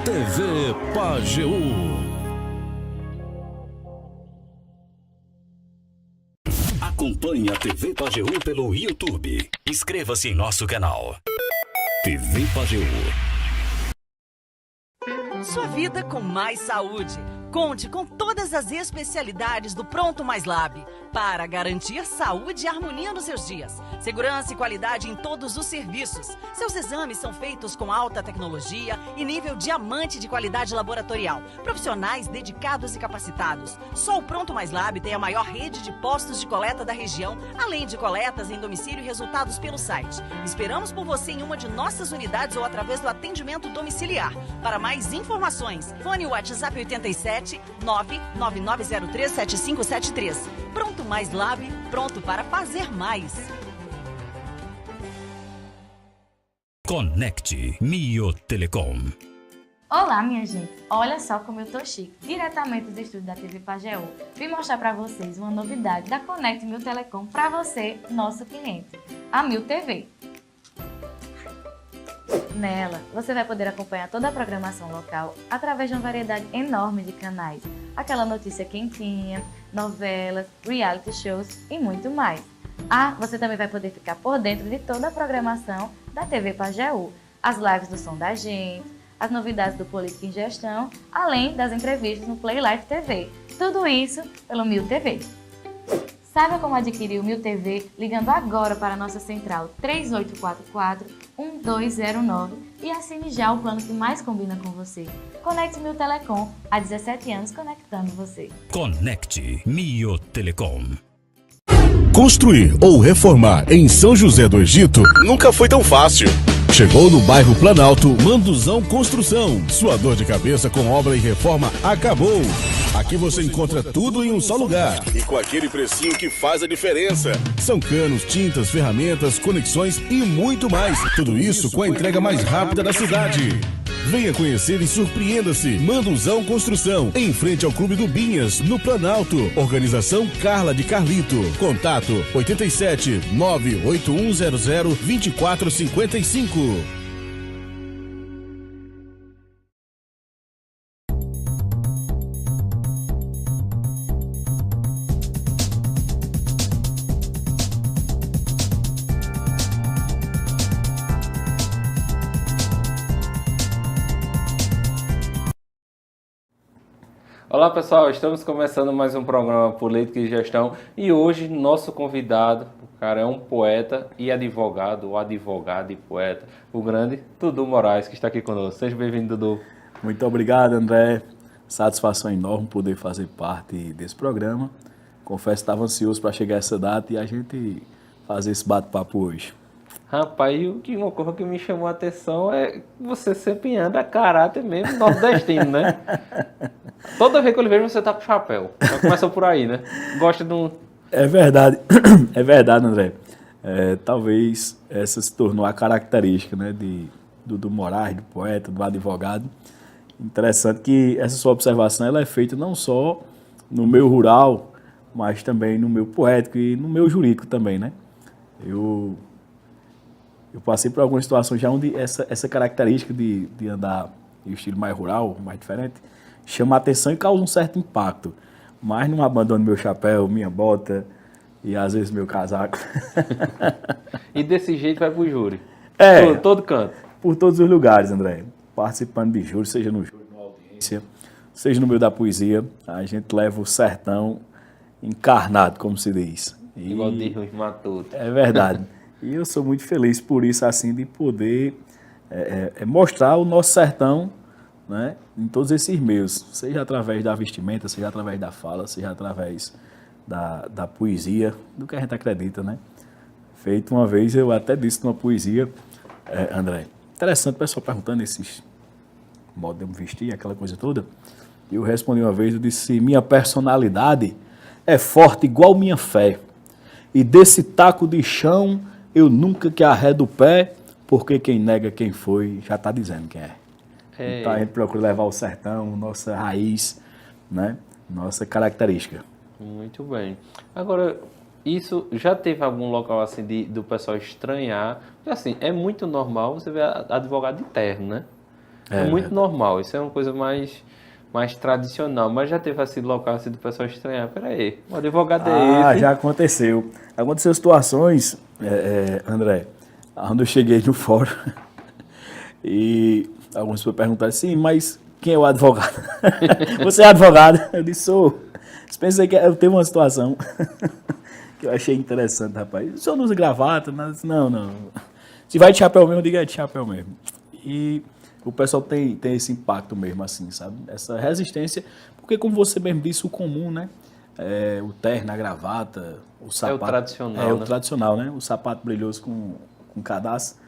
TV Pajeú. Acompanhe a TV Pajeú pelo YouTube. Inscreva-se em nosso canal. TV Pajeú. Sua vida com mais saúde. Conte com todas as especialidades do Pronto Mais Lab para garantir saúde e harmonia nos seus dias. Segurança e qualidade em todos os serviços. Seus exames são feitos com alta tecnologia e nível diamante de qualidade laboratorial. Profissionais dedicados e capacitados. Só o Pronto Mais Lab tem a maior rede de postos de coleta da região, além de coletas em domicílio e resultados pelo site. Esperamos por você em uma de nossas unidades ou através do atendimento domiciliar. Para mais informações, fone o WhatsApp 87 999037573. Pronto Mais Lab, pronto para fazer mais. Conecte Mio Telecom. Olá, minha gente. Olha só como eu tô chique. Diretamente do estúdio da TV Pajeú, vim mostrar para vocês uma novidade da Conecte Mio Telecom para você, nosso cliente, a Mio TV. Nela, você vai poder acompanhar toda a programação local através de uma variedade enorme de canais. Aquela notícia quentinha, novelas, reality shows e muito mais. Você também vai poder ficar por dentro de toda a programação da TV Pajeú, as lives do Som da Gente, as novidades do Política em Gestão, além das entrevistas no Play Live TV. Tudo isso pelo Mio TV. Saiba como adquirir o Mio TV ligando agora para a nossa central 3844-1209 e assine já o plano que mais combina com você. Conecte Mio Telecom, há 17 anos conectando você. Conecte Mio Telecom. Construir ou reformar em São José do Egito nunca foi tão fácil. Chegou no bairro Planalto, Manduzão Construção. Sua dor de cabeça com obra e reforma acabou. Aqui você encontra tudo em um só lugar. E com aquele precinho que faz a diferença. São canos, tintas, ferramentas, conexões e muito mais. Tudo isso com a entrega mais rápida da cidade. Venha conhecer e surpreenda-se. Manduzão Construção, em frente ao Clube do Binhas, no Planalto. Organização Carla de Carlito. Contato 87 98100 2455. Olá pessoal, estamos começando mais um programa Política e Gestão e hoje nosso convidado, o cara é um poeta e advogado, ou advogado e poeta, o grande Dudu Moraes, que está aqui conosco. Seja bem-vindo, Dudu. Muito obrigado, André. Satisfação enorme poder fazer parte desse programa. Confesso que estava ansioso para chegar essa data e a gente fazer esse bate-papo hoje. Rapaz, uma coisa que me chamou a atenção é que você sempre anda a caráter mesmo nordestino, né? Toda vez que eu lhe vejo, você tá com chapéu. Já começa por aí, né? Gosta de um... É verdade, André. Talvez essa se tornou a característica, né, do Moraes, do poeta, do advogado. Interessante que essa sua observação ela é feita não só no meio rural, mas também no meio poético e no meio jurídico também, né? Eu passei por algumas situações já onde essa característica de andar em estilo mais rural, mais diferente, chama a atenção e causa um certo impacto. Mas não abandono meu chapéu, minha bota e às vezes meu casaco. E desse jeito vai pro júri? Todo canto? Por todos os lugares, André. Participando de júri, seja no júri, na audiência, seja no meio da poesia, a gente leva o sertão encarnado, como se diz. Igual de Rui Matuto. É verdade. E eu sou muito feliz por isso, assim, de poder mostrar o nosso sertão, né, em todos esses meios, seja através da vestimenta, seja através da fala, seja através da poesia, do que a gente acredita, né? Feito uma vez, eu até disse numa poesia, André, interessante o pessoal perguntando esses modos de eu me vestir, aquela coisa toda, e eu respondi uma vez, eu disse, minha personalidade é forte igual minha fé, e desse taco de chão eu nunca que arredo o pé, porque quem nega quem foi já está dizendo quem é. Então a gente procura levar o sertão, nossa raiz, né? Nossa característica. Muito bem. Agora, isso já teve algum local assim do pessoal estranhar? Porque assim, é muito normal você ver advogado de terno, né? É muito normal, isso é uma coisa mais tradicional, mas já teve assim local assim do pessoal estranhar, peraí, o advogado é esse? Já aconteceu. Aconteceu situações, André, onde eu cheguei no fórum e algumas pessoas perguntaram assim, mas quem é o advogado? Você é advogado? Eu disse, sou. Pensei que eu tenho uma situação que eu achei interessante, rapaz. O senhor não usa gravata? Não. Se vai de chapéu mesmo, eu digo, é de chapéu mesmo. E o pessoal tem esse impacto mesmo, assim, sabe? Essa resistência, porque como você mesmo disse, o comum, né? O terno, a gravata, o sapato. É o tradicional, É o né? tradicional, né? O sapato brilhoso com cadastro.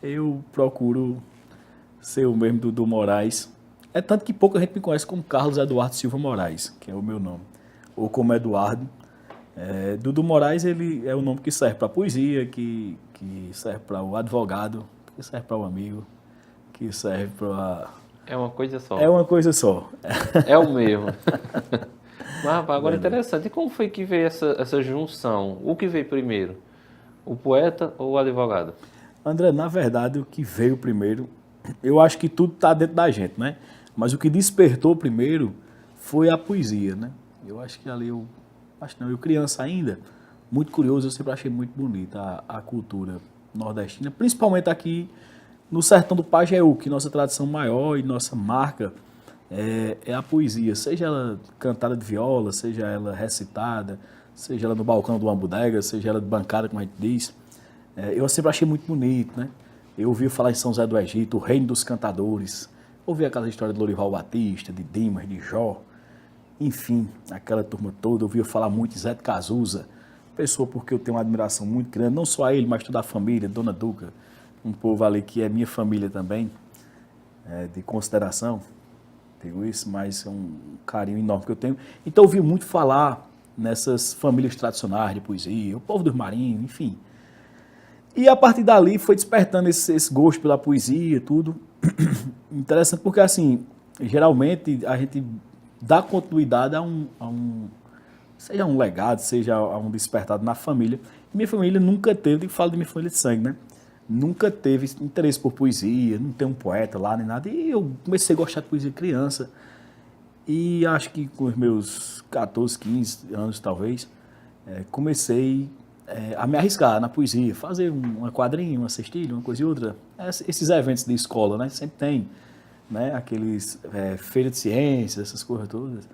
Eu procuro ser o mesmo do Moraes. É tanto que pouca gente me conhece como Carlos Eduardo Silva Moraes, que é o meu nome. Ou como Eduardo. Dudu Moraes, ele é o nome que serve para poesia, que serve para o advogado, que serve para o amigo, que serve para... É uma coisa só. É uma coisa só. É o mesmo. Mas, rapaz, agora é interessante. E como foi que veio essa junção? O que veio primeiro? O poeta ou o advogado? André, na verdade, o que veio primeiro, eu acho que tudo está dentro da gente, né? Mas o que despertou primeiro foi a poesia, né? Eu acho que ali eu criança ainda, muito curioso, eu sempre achei muito bonita a cultura nordestina, principalmente aqui no sertão do Pajeú, que nossa tradição maior e nossa marca é a poesia, seja ela cantada de viola, seja ela recitada, seja ela no balcão do uma bodega, seja ela de bancada, como a gente diz. Eu sempre achei muito bonito, né? Eu ouvi falar em São José do Egito, o reino dos cantadores, ouvi aquela história de Lorival Batista, de Dimas, de Jó, enfim, aquela turma toda. Eu ouvia falar muito de Zé de Cazuza, pessoa porque eu tenho uma admiração muito grande, não só a ele, mas toda a família, Dona Duca, um povo ali que é minha família também, de consideração, digo isso, mas é um carinho enorme que eu tenho. Então eu ouvi muito falar nessas famílias tradicionais de poesia, o povo dos marinhos, enfim. E a partir dali foi despertando esse gosto pela poesia, tudo. Interessante porque, assim, geralmente a gente dá continuidade seja um legado, seja a um despertado na família. Minha família nunca teve, falo de minha família de sangue, né? Nunca teve interesse por poesia, não tem um poeta lá nem nada. E eu comecei a gostar de poesia criança. E acho que com os meus 14, 15 anos, talvez, comecei a me arriscar na poesia, fazer uma quadrinha, uma cestilha, uma coisa e outra. Esses eventos de escola, né? Sempre tem, né? Aqueles feira de ciências, essas coisas todas.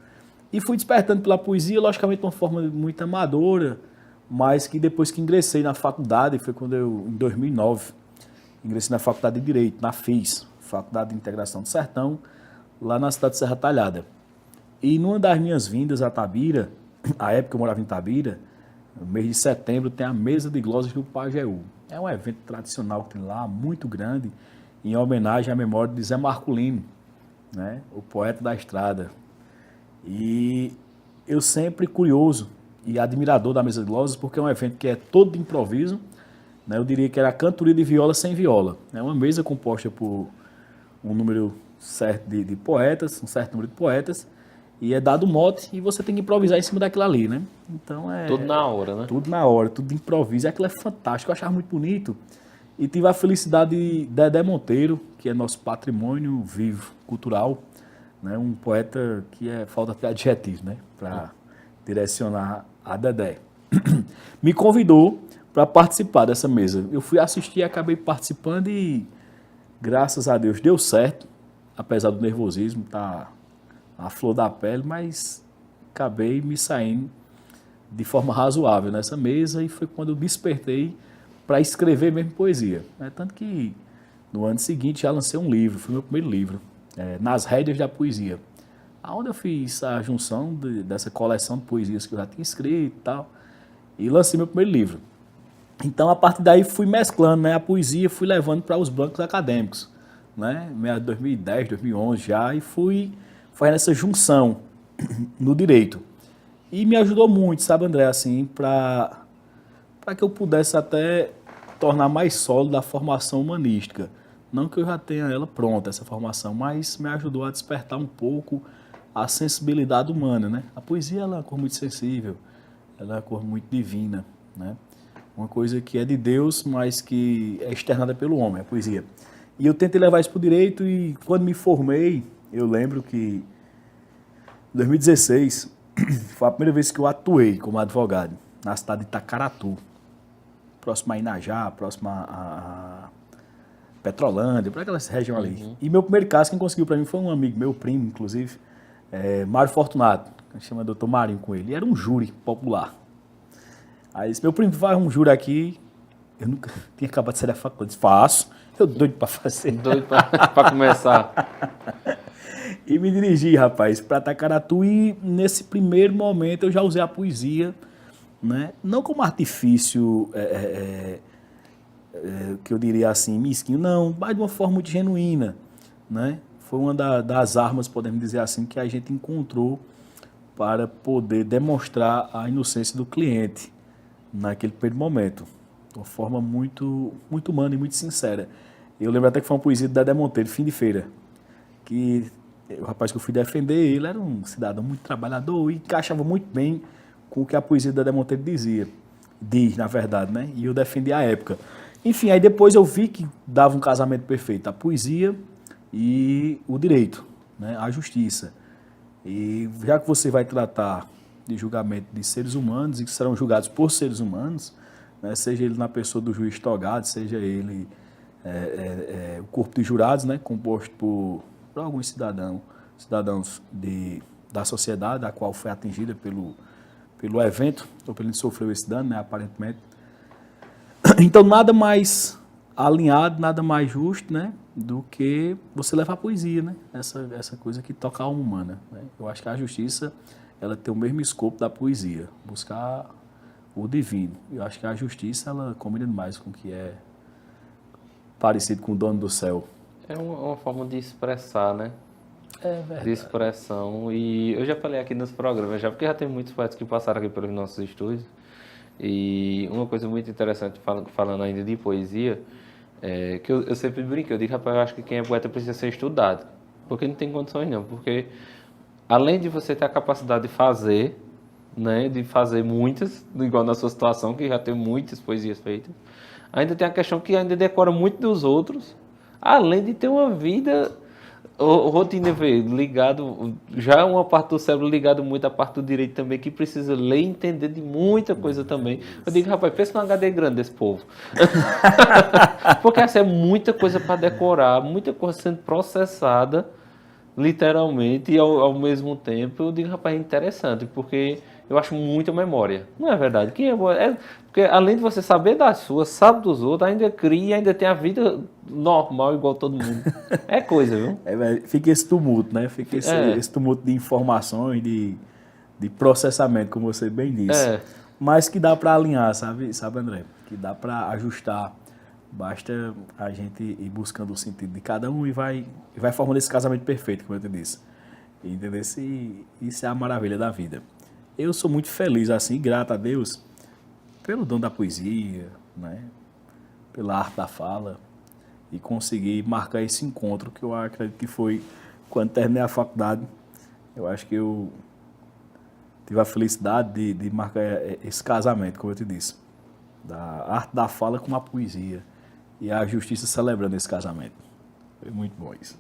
E fui despertando pela poesia, logicamente de uma forma muito amadora, mas que depois que ingressei na faculdade, foi quando em 2009, ingressei na faculdade de Direito, na FIS, Faculdade de Integração do Sertão, lá na cidade de Serra Talhada. E numa das minhas vindas a Tabira, a época eu morava em Tabira, no mês de setembro tem a Mesa de Glosas do Pajeú. É um evento tradicional que tem lá, muito grande, em homenagem à memória de Zé Marculino, né, o poeta da estrada. E eu sempre curioso e admirador da Mesa de Glosas, porque é um evento que é todo de improviso, né, eu diria que era a cantoria de viola sem viola. É uma mesa composta por um número certo de poetas, um certo número de poetas, e é dado mote e você tem que improvisar em cima daquilo ali, né? Então Tudo na hora, né? Tudo na hora, tudo de improviso. E aquilo é fantástico, eu achava muito bonito. E tive a felicidade de Dedé Monteiro, que é nosso patrimônio vivo, cultural, né? Um poeta que falta até adjetivo, né? Para direcionar a Dedé. Me convidou para participar dessa mesa. Eu fui assistir, acabei participando e, graças a Deus, deu certo, apesar do nervosismo, tá a flor da pele, mas acabei me saindo de forma razoável nessa mesa e foi quando eu despertei para escrever mesmo poesia. Tanto que no ano seguinte já lancei um livro, foi meu primeiro livro, Nas Rédeas da Poesia, onde eu fiz a junção dessa coleção de poesias que eu já tinha escrito e tal, e lancei meu primeiro livro. Então, a partir daí, fui mesclando, né, a poesia, fui levando para os bancos acadêmicos, né, em 2010, 2011 já, e fui fazendo essa junção no direito. E me ajudou muito, sabe, André, assim, para que eu pudesse até tornar mais sólida a formação humanística. Não que eu já tenha ela pronta, essa formação, mas me ajudou a despertar um pouco a sensibilidade humana, né? A poesia ela é uma cor muito sensível, ela é uma cor muito divina, né? Uma coisa que é de Deus, mas que é externada pelo homem, a poesia. E eu tentei levar isso para o direito e quando me formei, eu lembro que em 2016 foi a primeira vez que eu atuei como advogado na cidade de Itacaratu, próximo a Inajá, próximo a Petrolândia, para aquela região ali. E meu primeiro caso, quem conseguiu para mim foi um amigo, meu primo, inclusive, Mário Fortunato, que chama Dr. Marinho com ele. E era um júri popular. Aí disse, meu primo, faz um júri aqui. Eu nunca tinha acabado de sair da faculdade. Disse, faço. Eu doido para fazer. Doido para começar. E me dirigi, rapaz, para Itacaratu e nesse primeiro momento eu já usei a poesia, né? Não como artifício, que eu diria assim, mesquinho, não, mas de uma forma muito genuína, né? Foi uma das armas, podemos dizer assim, que a gente encontrou para poder demonstrar a inocência do cliente naquele primeiro momento, de uma forma muito, muito humana e muito sincera. Eu lembro até que foi uma poesia de Dedé Monteiro, Fim de Feira, que o rapaz que eu fui defender, ele era um cidadão muito trabalhador e encaixava muito bem com o que a poesia de Dedé Monteiro diz, na verdade, né? E eu defendi a época. Enfim, aí depois eu vi que dava um casamento perfeito, a poesia e o direito, né? A justiça. E já que você vai tratar de julgamento de seres humanos e que serão julgados por seres humanos, né? Seja ele na pessoa do juiz togado, seja ele o corpo de jurados, né? Composto por alguns cidadãos da sociedade, a qual foi atingida pelo evento, ou pelo que sofreu esse dano, né, aparentemente. Então, nada mais alinhado, nada mais justo, né, do que você levar a poesia, né, essa coisa que toca a alma humana. Né? Eu acho que a justiça, ela tem o mesmo escopo da poesia, buscar o divino. Eu acho que a justiça, ela combina demais com o que é parecido com o dono do céu. É uma forma de expressar, né? É verdade. De expressão. E eu já falei aqui nos programas, porque já tem muitos poetas que passaram aqui pelos nossos estúdios. E uma coisa muito interessante, falando ainda de poesia, que eu sempre brinco, eu digo, rapaz, eu acho que quem é poeta precisa ser estudado. Porque não tem condições não. Porque além de você ter a capacidade de fazer, né? De fazer muitas, igual na sua situação, que já tem muitas poesias feitas, ainda tem a questão que ainda decora muito dos outros, além de ter uma vida rotina ligado, já uma parte do cérebro ligado muito à parte do direito também, que precisa ler e entender de muita coisa também. Eu digo, rapaz, pensa num HD grande desse povo. Porque essa é muita coisa para decorar, muita coisa sendo processada, literalmente, e ao mesmo tempo, eu digo, rapaz, é interessante, porque eu acho muita memória. Não é verdade? Porque além de você saber das suas, sabe dos outros, ainda cria, ainda tem a vida normal, igual todo mundo. É coisa, viu? Fica esse tumulto, né? Fica esse tumulto de informações, de processamento, como você bem disse. Mas que dá para alinhar, sabe, André? Que dá para ajustar. Basta a gente ir buscando o sentido de cada um e vai formando esse casamento perfeito, como eu te disse. Entendeu? Isso é a maravilha da vida. Eu sou muito feliz, assim, grato a Deus, pelo dom da poesia, né? Pela arte da fala, e conseguir marcar esse encontro, que eu acredito que foi quando terminei a faculdade. Eu acho que eu tive a felicidade de marcar esse casamento, como eu te disse, da arte da fala com a poesia, e a justiça celebrando esse casamento. Foi muito bom isso.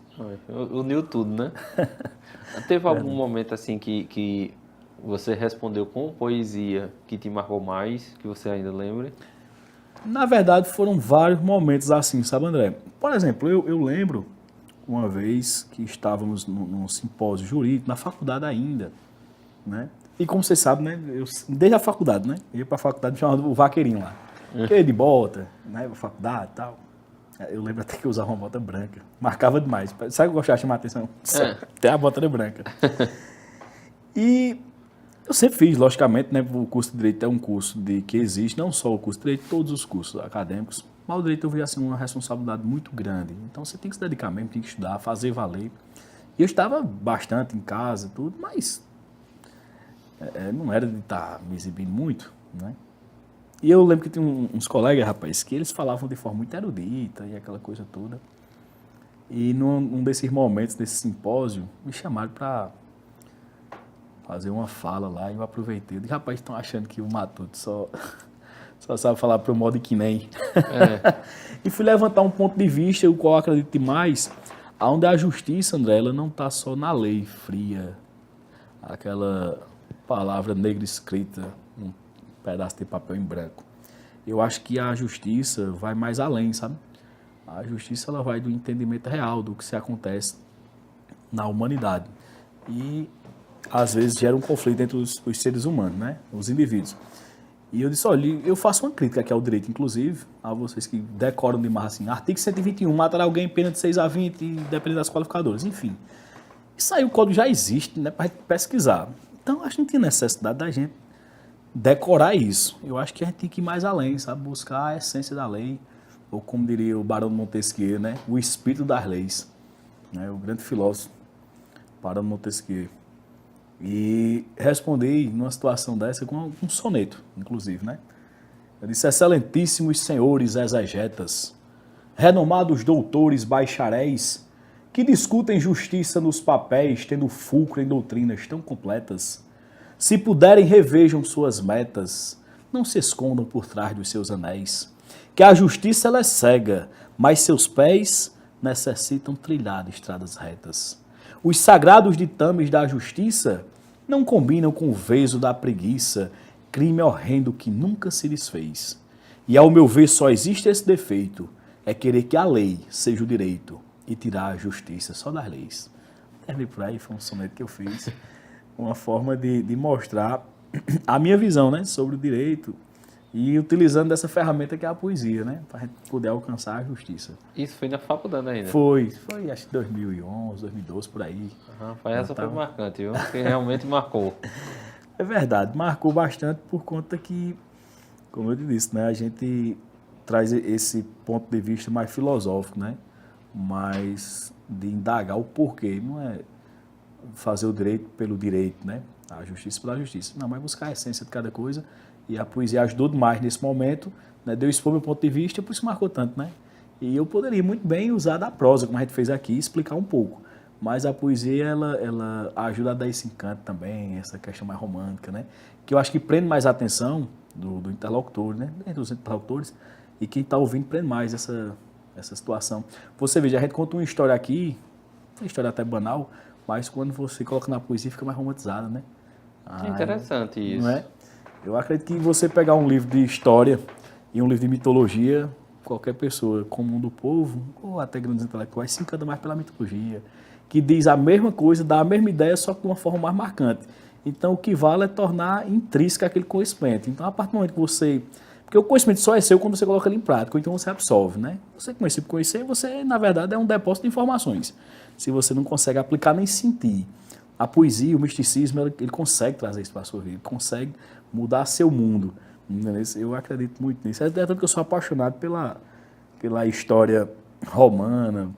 Uniu tudo, né? Teve algum momento assim que você respondeu com poesia que te marcou mais, que você ainda lembra? Na verdade, foram vários momentos assim, sabe, André? Por exemplo, eu lembro uma vez que estávamos num simpósio jurídico, na faculdade ainda, né? E como vocês sabem, né? Desde a faculdade, né? Eu ia para a faculdade me chamava o vaqueirinho lá. Que ia de bota, né? Pra faculdade e tal. Eu lembro até que eu usava uma bota branca. Marcava demais. Sabe o que eu gostava de chamar a atenção? Até a bota era branca. E eu sempre fiz, logicamente, né? O curso de Direito é um curso que existe, não só o curso de Direito, todos os cursos acadêmicos. Mas o Direito eu vi assim, uma responsabilidade muito grande. Então você tem que se dedicar mesmo, tem que estudar, fazer valer. E eu estava bastante em casa, tudo, mas não era de estar me exibindo muito, né? E eu lembro que tinha uns colegas, rapaz, que eles falavam de forma muito erudita e aquela coisa toda. E num desses momentos, desse simpósio, me chamaram para fazer uma fala lá e eu aproveitei. Eu disse, rapaz, estão achando que o Matuto Só sabe falar pro modo que nem. É. E fui levantar um ponto de vista, o qual eu acredito demais, onde a justiça, André, ela não está só na lei fria, aquela palavra negra escrita num pedaço de papel em branco. Eu acho que a justiça vai mais além, sabe? A justiça ela vai do entendimento real do que se acontece na humanidade. E, às vezes, gera um conflito entre os seres humanos, né? Os indivíduos. E eu disse, olha, eu faço uma crítica aqui ao direito, inclusive, a vocês que decoram demais assim, artigo 121, matar alguém em pena de 6 a 20, dependendo das qualificadoras, enfim. Isso aí o código já existe, né, para gente pesquisar. Então, acho que não tem necessidade da gente decorar isso. Eu acho que a gente tem que ir mais além, sabe? Buscar a essência da lei, ou como diria o Barão de Montesquieu, né? O espírito das leis, né? O grande filósofo, Barão de Montesquieu. E respondi numa situação dessa com um soneto, inclusive, né? Eu disse, excelentíssimos senhores exegetas, renomados doutores bacharéis, que discutem justiça nos papéis, tendo fulcro em doutrinas tão completas, se puderem revejam suas metas, não se escondam por trás dos seus anéis, que a justiça ela é cega, mas seus pés necessitam trilhar estradas retas. Os sagrados ditames da justiça não combinam com o veso da preguiça, crime horrendo que nunca se desfez. E ao meu ver só existe esse defeito, é querer que a lei seja o direito e tirar a justiça só das leis. Terminei por aí, foi um soneto que eu fiz, uma forma de mostrar a minha visão, né, sobre o direito e utilizando dessa ferramenta que é a poesia, né, para a gente poder alcançar a justiça. Isso foi na faculdade ainda? Foi acho que 2011, 2012, por aí. Essa foi marcante, viu? Porque realmente marcou. É verdade, marcou bastante por conta que, como eu te disse, né, a gente traz esse ponto de vista mais filosófico, né, mais de indagar o porquê, não é fazer o direito pelo direito, né, a justiça pela justiça, não, mas buscar a essência de cada coisa, e a poesia ajudou demais nesse momento, né, deu expor meu ponto de vista, por isso marcou tanto, né, e eu poderia muito bem usar da prosa, como a gente fez aqui, explicar um pouco, mas a poesia, ela ajuda a dar esse encanto também, essa questão mais romântica, né, que eu acho que prende mais a atenção do interlocutor, né, dos interlocutores, e quem está ouvindo prende mais essa situação. Você veja, a gente conta uma história aqui, uma história até banal, mas quando você coloca na poesia fica mais romantizada, né? É interessante isso. Não é? Eu acredito que você pegar um livro de história e um livro de mitologia, qualquer pessoa comum do povo, ou até grandes intelectuais, se encanta mais pela mitologia, que diz a mesma coisa, dá a mesma ideia, só que de uma forma mais marcante. Então, o que vale é tornar intrínseco aquele conhecimento. Então, a partir do momento que você... Porque o conhecimento só é seu quando você coloca ele em prática, ou então você absorve, né? Você conhecer por conhecer, você, na verdade, é um depósito de informações. Se você não consegue aplicar nem sentir. A poesia, o misticismo, ele consegue trazer isso para a sua vida, ele consegue mudar seu mundo. Entendeu? Eu acredito muito nisso. É tanto que eu sou apaixonado pela história romana,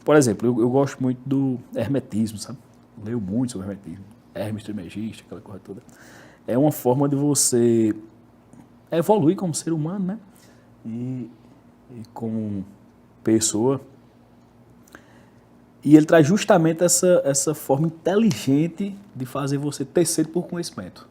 por exemplo, eu gosto muito do hermetismo, sabe? Leio muito sobre hermetismo. Hermes Trismegisto, aquela coisa toda. É uma forma de você evoluir como ser humano, né? E como pessoa. E ele traz justamente essa forma inteligente de fazer você tecer por conhecimento,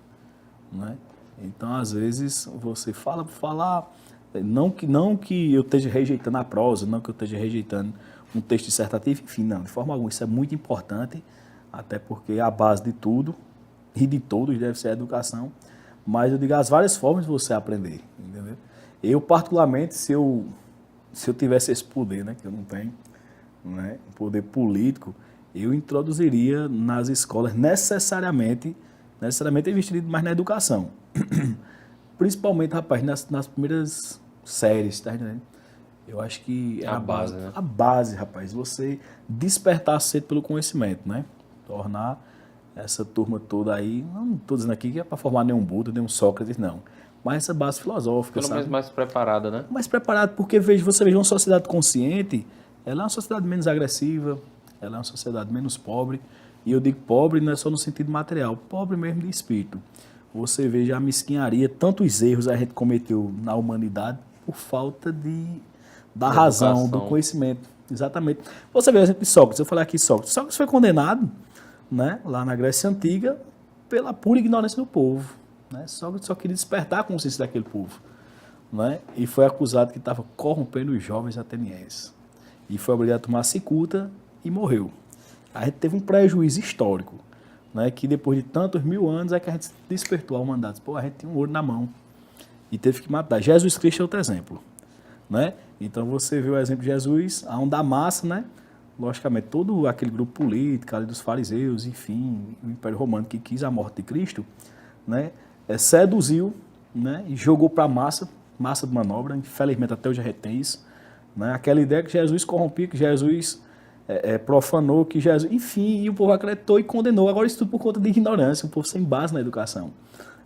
né? Então, às vezes, você fala por falar, não que eu esteja rejeitando a prosa, não que eu esteja rejeitando um texto dissertativo, enfim, não, de forma alguma. Isso é muito importante, até porque a base de tudo e de todos deve ser a educação, mas eu digo as várias formas de você aprender, entendeu? Eu, particularmente, se eu tivesse esse poder, né, que eu não tenho, né, um poder político, eu introduziria nas escolas necessariamente investido mais na educação. Principalmente, rapaz, nas primeiras séries, tá entendendo? Eu acho que é a base, né? A base, rapaz, você despertar cedo pelo conhecimento, né? Tornar essa turma toda aí, não estou dizendo aqui que é para formar nenhum Buda, nenhum Sócrates, não. Mas essa base filosófica, pelo sabe? menos mais preparada, né? Mais preparada, porque você veja uma sociedade consciente, ela é uma sociedade menos agressiva, ela é uma sociedade menos pobre, e eu digo pobre não é só no sentido material, pobre mesmo de espírito. Você veja a mesquinharia, tantos erros a gente cometeu na humanidade por falta da razão, do conhecimento. Exatamente. Você vê o exemplo de Sócrates, eu falei aqui Sócrates. Sócrates foi condenado, né, lá na Grécia Antiga, pela pura ignorância do povo. né? Só queria despertar a consciência daquele povo, né? E foi acusado que estava corrompendo os jovens atenienses. E foi obrigado a tomar cicuta e morreu. A gente teve um prejuízo histórico, né? Que depois de tantos 1000 anos é que a gente despertou ao mandato. Pô, a gente tinha um ouro na mão e teve que matar. Jesus Cristo é outro exemplo, né? Então você vê o exemplo de Jesus, a da massa, né? Logicamente, todo aquele grupo político ali dos fariseus, enfim, o Império Romano que quis a morte de Cristo, né? Seduziu, né? E jogou para a massa de manobra. Infelizmente até hoje a gente tem isso, né? Aquela ideia que Jesus corrompia, que Jesus profanou, que Jesus... Enfim, e o povo acreditou e condenou. Agora isso tudo por conta de ignorância, um povo sem base na educação.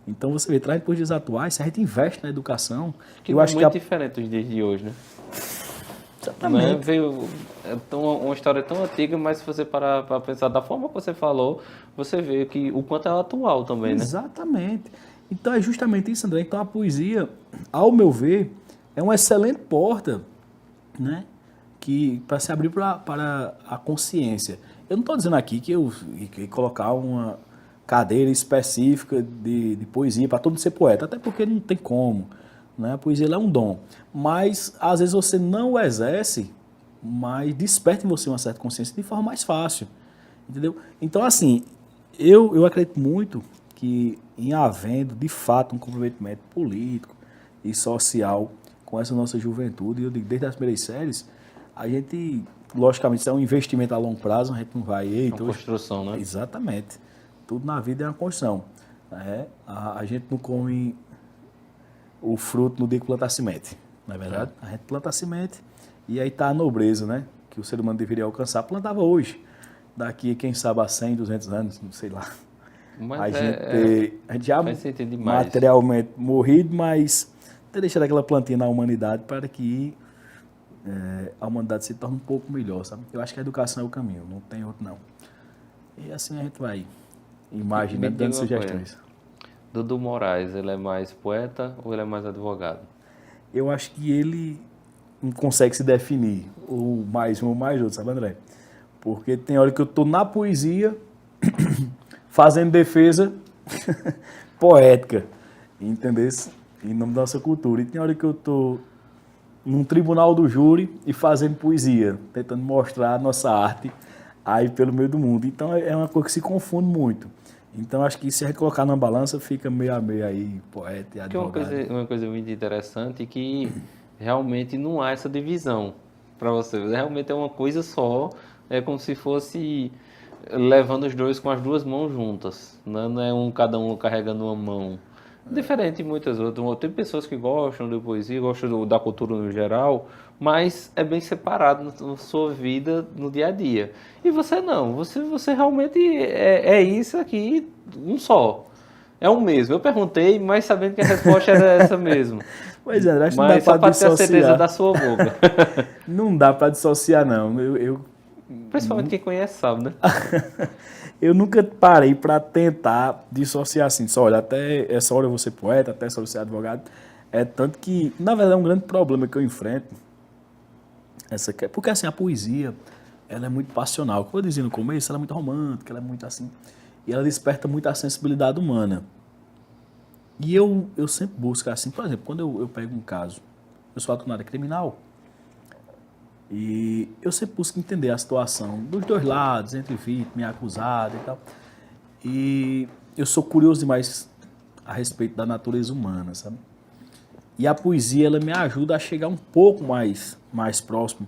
Então você vê, traz depois dias atuais, se a gente investe na educação... Que eu acho muito que diferente dos dias de hoje, né? Exatamente. Né? Veio uma história tão antiga, mas se você parar para pensar da forma que você falou, você vê que o quanto ela é atual também, né? Exatamente. Então é justamente isso, André. Então a poesia, ao meu ver, é uma excelente porta, né, para se abrir para a consciência. Eu não estou dizendo aqui que colocar uma cadeira específica de poesia para todo mundo ser poeta, até porque não tem como, né? A poesia ela é um dom. Mas às vezes você não o exerce, mas desperta em você uma certa consciência de forma mais fácil. Entendeu? Então, assim, eu acredito muito que em havendo, de fato, um comprometimento político e social com essa nossa juventude, eu digo, desde as primeiras séries, a gente, logicamente, isso é um investimento a longo prazo, a gente não vai... É uma construção, né? Exatamente. Tudo na vida é uma construção. Né? A gente não come o fruto no dia que planta a semente, não é verdade? A gente planta a semente e aí está a nobreza, né? Que o ser humano deveria alcançar. Plantava hoje. Daqui, quem sabe, a 100, 200 anos, não sei lá. Mas a gente já faz sentido demais. materialmente morrido, mas ter deixado aquela plantinha na humanidade para que a humanidade se torne um pouco melhor, sabe? Eu acho que a educação é o caminho, não tem outro não. E assim a gente vai imaginando, dando sugestões. Dudu Moraes, ele é mais poeta ou ele é mais advogado? Eu acho que ele não consegue se definir, ou mais um ou mais outro, sabe, André? Porque tem hora que eu estou na poesia, fazendo defesa poética, entendeu? Em nome da nossa cultura. E tem hora que eu estou num tribunal do júri e fazendo poesia, tentando mostrar a nossa arte aí pelo meio do mundo. Então é uma coisa que se confunde muito. Então acho que se a gente colocar na balança, fica meio a meio aí, poeta e advogado. Uma coisa muito interessante é que realmente não há essa divisão para você. Realmente é uma coisa só, é como se fosse levando os dois com as duas mãos juntas. Não é cada um carregando uma mão. Diferente de muitas outras. Tem pessoas que gostam de poesia, gostam da cultura no geral, mas é bem separado na sua vida, no dia a dia. E você não, você realmente é isso aqui, um só. É o mesmo. Eu perguntei, mas sabendo que a resposta era essa mesmo. Pois é, acho que mas não dá para dissociar. ter a certeza da sua boca. Não dá para dissociar, não. Principalmente quem conhece sabe, né? Eu nunca parei para tentar dissociar assim, só olha, até essa hora eu vou ser poeta, até essa hora eu vou ser advogado. É tanto que, na verdade, é um grande problema que eu enfrento. Porque assim, a poesia, ela é muito passional. Como eu dizia no começo, ela é muito romântica, ela é muito assim. E ela desperta muito a sensibilidade humana. E eu sempre busco assim, por exemplo, quando eu pego um caso, eu sou atuo na área criminal, e eu sempre busco entender a situação dos dois lados, entre vítima e acusado e tal. E eu sou curioso demais a respeito da natureza humana, sabe? E a poesia, ela me ajuda a chegar um pouco mais próximo,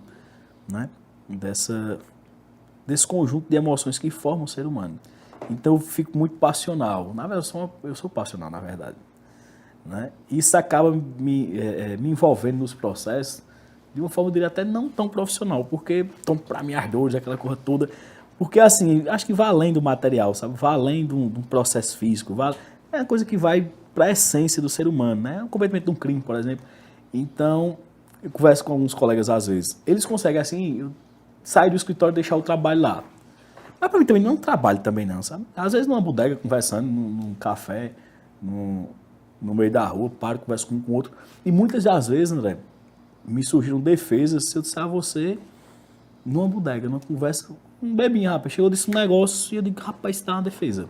né? Desse conjunto de emoções que formam o ser humano. Então eu fico muito passional. Na verdade, eu sou passional, na verdade. Né? Isso acaba me envolvendo nos processos de uma forma, eu diria, até não tão profissional, porque estão para mim as dores, aquela coisa toda. Porque, assim, acho que vai além do material, sabe? Vai além de um processo físico. É uma coisa que vai para a essência do ser humano, né? O cometimento de um crime, por exemplo. Então, eu converso com alguns colegas às vezes. Eles conseguem, assim, sair do escritório e deixar o trabalho lá. Mas para mim também não é um trabalho também não, sabe? Às vezes numa bodega, conversando, num café, no meio da rua, paro, converso com um com o outro. E muitas das vezes, André, me surgiram defesas se eu disser a você, numa bodega, numa conversa, um bebinho, rapaz, chegou desse negócio e eu digo, rapaz, isso dá uma defesa.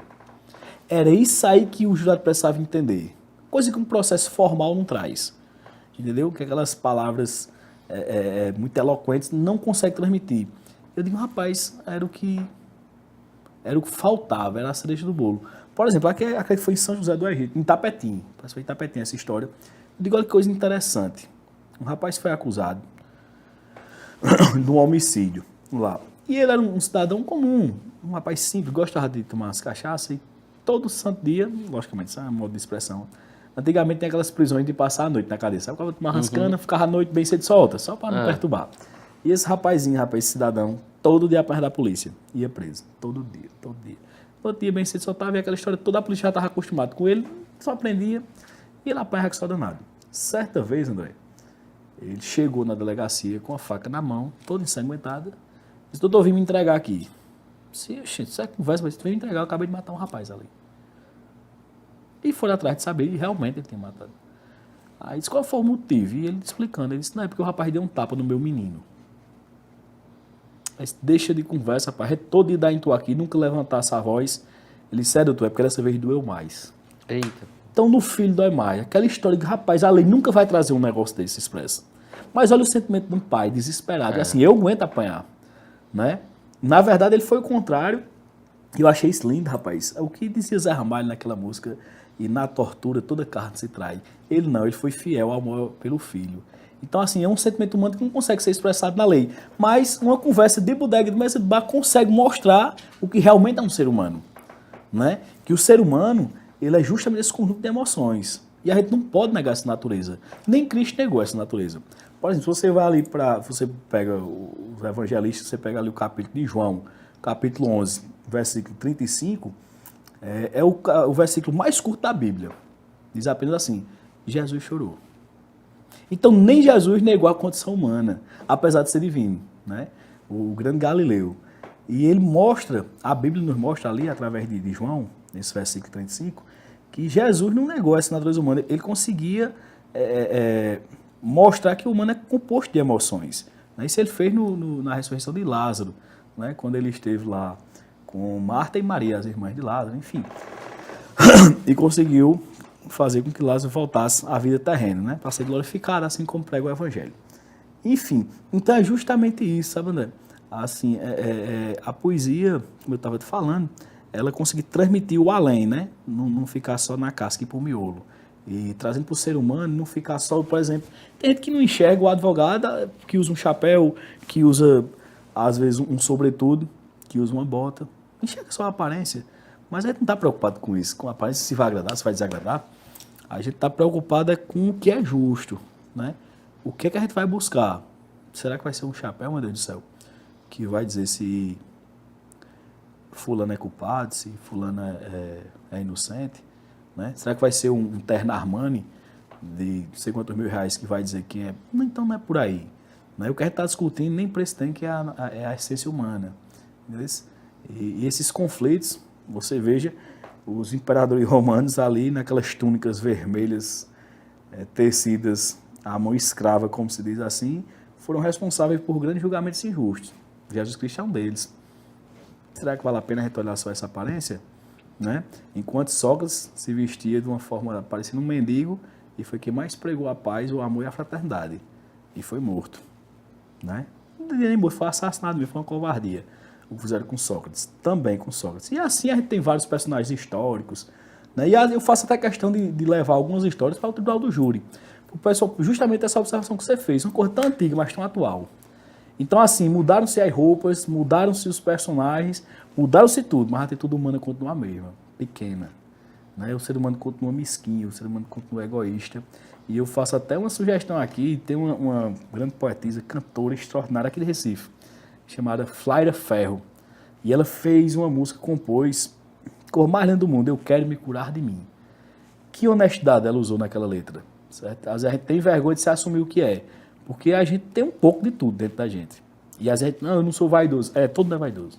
Era isso aí que o jurado precisava entender. Coisa que um processo formal não traz. Entendeu? Que aquelas palavras muito eloquentes não conseguem transmitir. Eu digo, rapaz, era o que faltava, era a cereja do bolo. Por exemplo, aquele foi em São José do Egito, em Tapetim. Parece que foi em Tapetim essa história. Eu digo, olha que coisa interessante. Um rapaz foi acusado de um homicídio lá. E ele era um cidadão comum, um rapaz simples, gostava de tomar umas cachaças e todo santo dia, logicamente, isso é um modo de expressão. Antigamente tem aquelas prisões de passar a noite na cadeia. Sabe? Ficava tomando rascana, ficava a noite bem cedo solta, só para não perturbar. E esse rapazinho, esse cidadão, todo dia apanhava da polícia. Ia preso. Todo dia. Todo dia bem cedo soltava e aquela história toda a polícia já estava acostumada com ele, só prendia e ele apanhava que só danado. Certa vez, André, ele chegou na delegacia com a faca na mão, toda ensanguentada. Disse, doutor, vim me entregar aqui. Gente, isso é conversa, mas tu veio me entregar, eu acabei de matar um rapaz ali. E foram atrás de saber, e realmente ele tinha matado. Aí disse, qual foi o motivo? E ele explicando, ele disse, não, é porque o rapaz deu um tapa no meu menino. Aí disse, deixa de conversa, rapaz, é todo dia dar em tu aqui, nunca levantasse a voz. Ele disse, sério, tu é porque dessa vez doeu mais. Eita. Então no filho dói mais. Aquela história de, rapaz, a lei nunca vai trazer um negócio desse expresso. Mas olha o sentimento de um pai desesperado, assim, eu aguento apanhar, né? Na verdade, ele foi o contrário. E eu achei isso lindo, rapaz. O que dizia Zé Ramalho naquela música, e na tortura toda carne se trai. Ele não, ele foi fiel ao amor pelo filho. Então, assim, é um sentimento humano que não consegue ser expressado na lei. Mas uma conversa de bodega de mesa de bar consegue mostrar o que realmente é um ser humano, né? Que o ser humano, ele é justamente esse conjunto de emoções. E a gente não pode negar essa natureza. Nem Cristo negou essa natureza. Por exemplo, você vai ali você pega os evangelistas, você pega ali o capítulo de João, capítulo 11, versículo 35, é o versículo mais curto da Bíblia. Diz apenas assim, Jesus chorou. Então, nem Jesus negou a condição humana, apesar de ser divino, né? O grande Galileu. E ele mostra, a Bíblia nos mostra ali, através de João, nesse versículo 35, que Jesus não negou essa natureza humana. Ele conseguia mostrar que o humano é composto de emoções. Isso ele fez na ressurreição de Lázaro, né? Quando ele esteve lá com Marta e Maria, as irmãs de Lázaro, enfim. E conseguiu fazer com que Lázaro voltasse à vida terrena, né? Para ser glorificado, assim como prega o Evangelho. Enfim, então é justamente isso, sabe, André? Assim, a poesia, como eu estava te falando, ela conseguir transmitir o além, né? Não ficar só na casca e pro miolo. E trazendo para o ser humano, não ficar só, por exemplo, tem gente que não enxerga o advogado, que usa um chapéu, que usa, às vezes, um sobretudo, que usa uma bota. Enxerga só a aparência. Mas a gente não está preocupado com isso, com a aparência, se vai agradar, se vai desagradar. A gente está preocupado com o que é justo, né? O que é que a gente vai buscar? Será que vai ser um chapéu, meu Deus do céu, que vai dizer se fulano é culpado, se fulano é inocente? Né? Será que vai ser um terno Armani de não sei quantos R$1.000 que vai dizer que é? Então não é por aí. Né? O que a gente está discutindo nem preço tem, que é a essência humana. E esses conflitos, você veja os imperadores romanos ali naquelas túnicas vermelhas tecidas à mão escrava, como se diz assim, foram responsáveis por grandes julgamentos injustos. Jesus Cristo é um deles. Será que vale a pena a gente olhar só essa aparência? Né? Enquanto Sócrates se vestia de uma forma parecendo um mendigo e foi quem mais pregou a paz, o amor e a fraternidade. E foi morto. Né? Nem morto, foi assassinado mesmo, foi uma covardia. O que fizeram com Sócrates, também com Sócrates. E assim a gente tem vários personagens históricos. Né? E eu faço até questão de levar algumas histórias para o tribunal do júri. O pessoal, justamente essa observação que você fez, uma coisa tão antiga, mas tão atual. Então, assim, mudaram-se as roupas, mudaram-se os personagens, mudaram-se tudo, mas a atitude humana continua a mesma, pequena. Né? O ser humano continua mesquinho, o ser humano continua egoísta. E eu faço até uma sugestão aqui, tem uma grande poetisa, cantora extraordinária aqui de Recife, chamada Flaira Ferro. E ela fez uma música, compôs, cor mais linda do mundo, Eu Quero Me Curar de Mim. Que honestidade ela usou naquela letra, certo? Às vezes a gente tem vergonha de se assumir o que é. Porque a gente tem um pouco de tudo dentro da gente. E às vezes, não, eu não sou vaidoso. Todo mundo é vaidoso.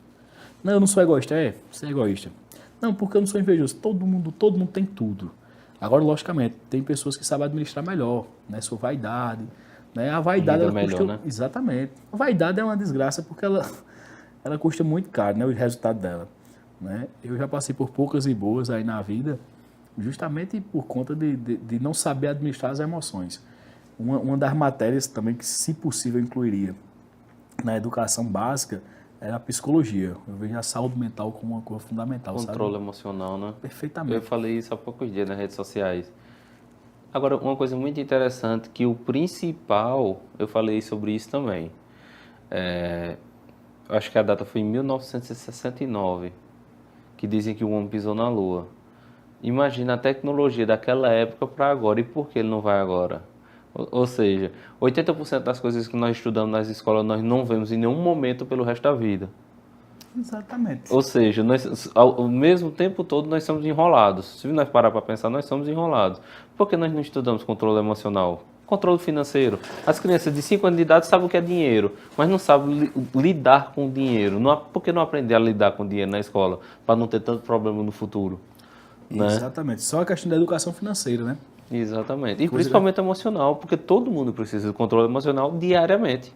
Não, eu não sou egoísta. Você é egoísta. Não, porque eu não sou invejoso. Todo mundo tem tudo. Agora, logicamente, tem pessoas que sabem administrar melhor, né? Sua vaidade. Né? A vaidade, ela melhor, custa... né? Exatamente. A vaidade é uma desgraça porque ela custa muito caro, né? O resultado dela. né? Eu já passei por poucas e boas aí na vida, justamente por conta de não saber administrar as emoções. Uma das matérias também que, se possível, eu incluiria na educação básica era a psicologia. Eu vejo a saúde mental como uma coisa fundamental. Controle emocional, né? Perfeitamente. Eu falei isso há poucos dias nas redes sociais. Agora, uma coisa muito interessante, que o principal, eu falei sobre isso também. Acho que a data foi em 1969, que dizem que o homem pisou na Lua. Imagina a tecnologia daquela época para agora, e por que ele não vai agora? Ou seja, 80% das coisas que nós estudamos nas escolas nós não vemos em nenhum momento pelo resto da vida. Exatamente. Ou seja, nós, ao mesmo tempo todo nós somos enrolados. Se nós parar para pensar, nós somos enrolados. Por que nós não estudamos controle emocional? Controle financeiro. As crianças de 5 anos de idade sabem o que é dinheiro, mas não sabem lidar com o dinheiro. Por que não aprender a lidar com o dinheiro na escola? Para não ter tanto problema no futuro. Né? Exatamente. Só a questão da educação financeira, né? Exatamente. E principalmente emocional, porque todo mundo precisa de controle emocional diariamente.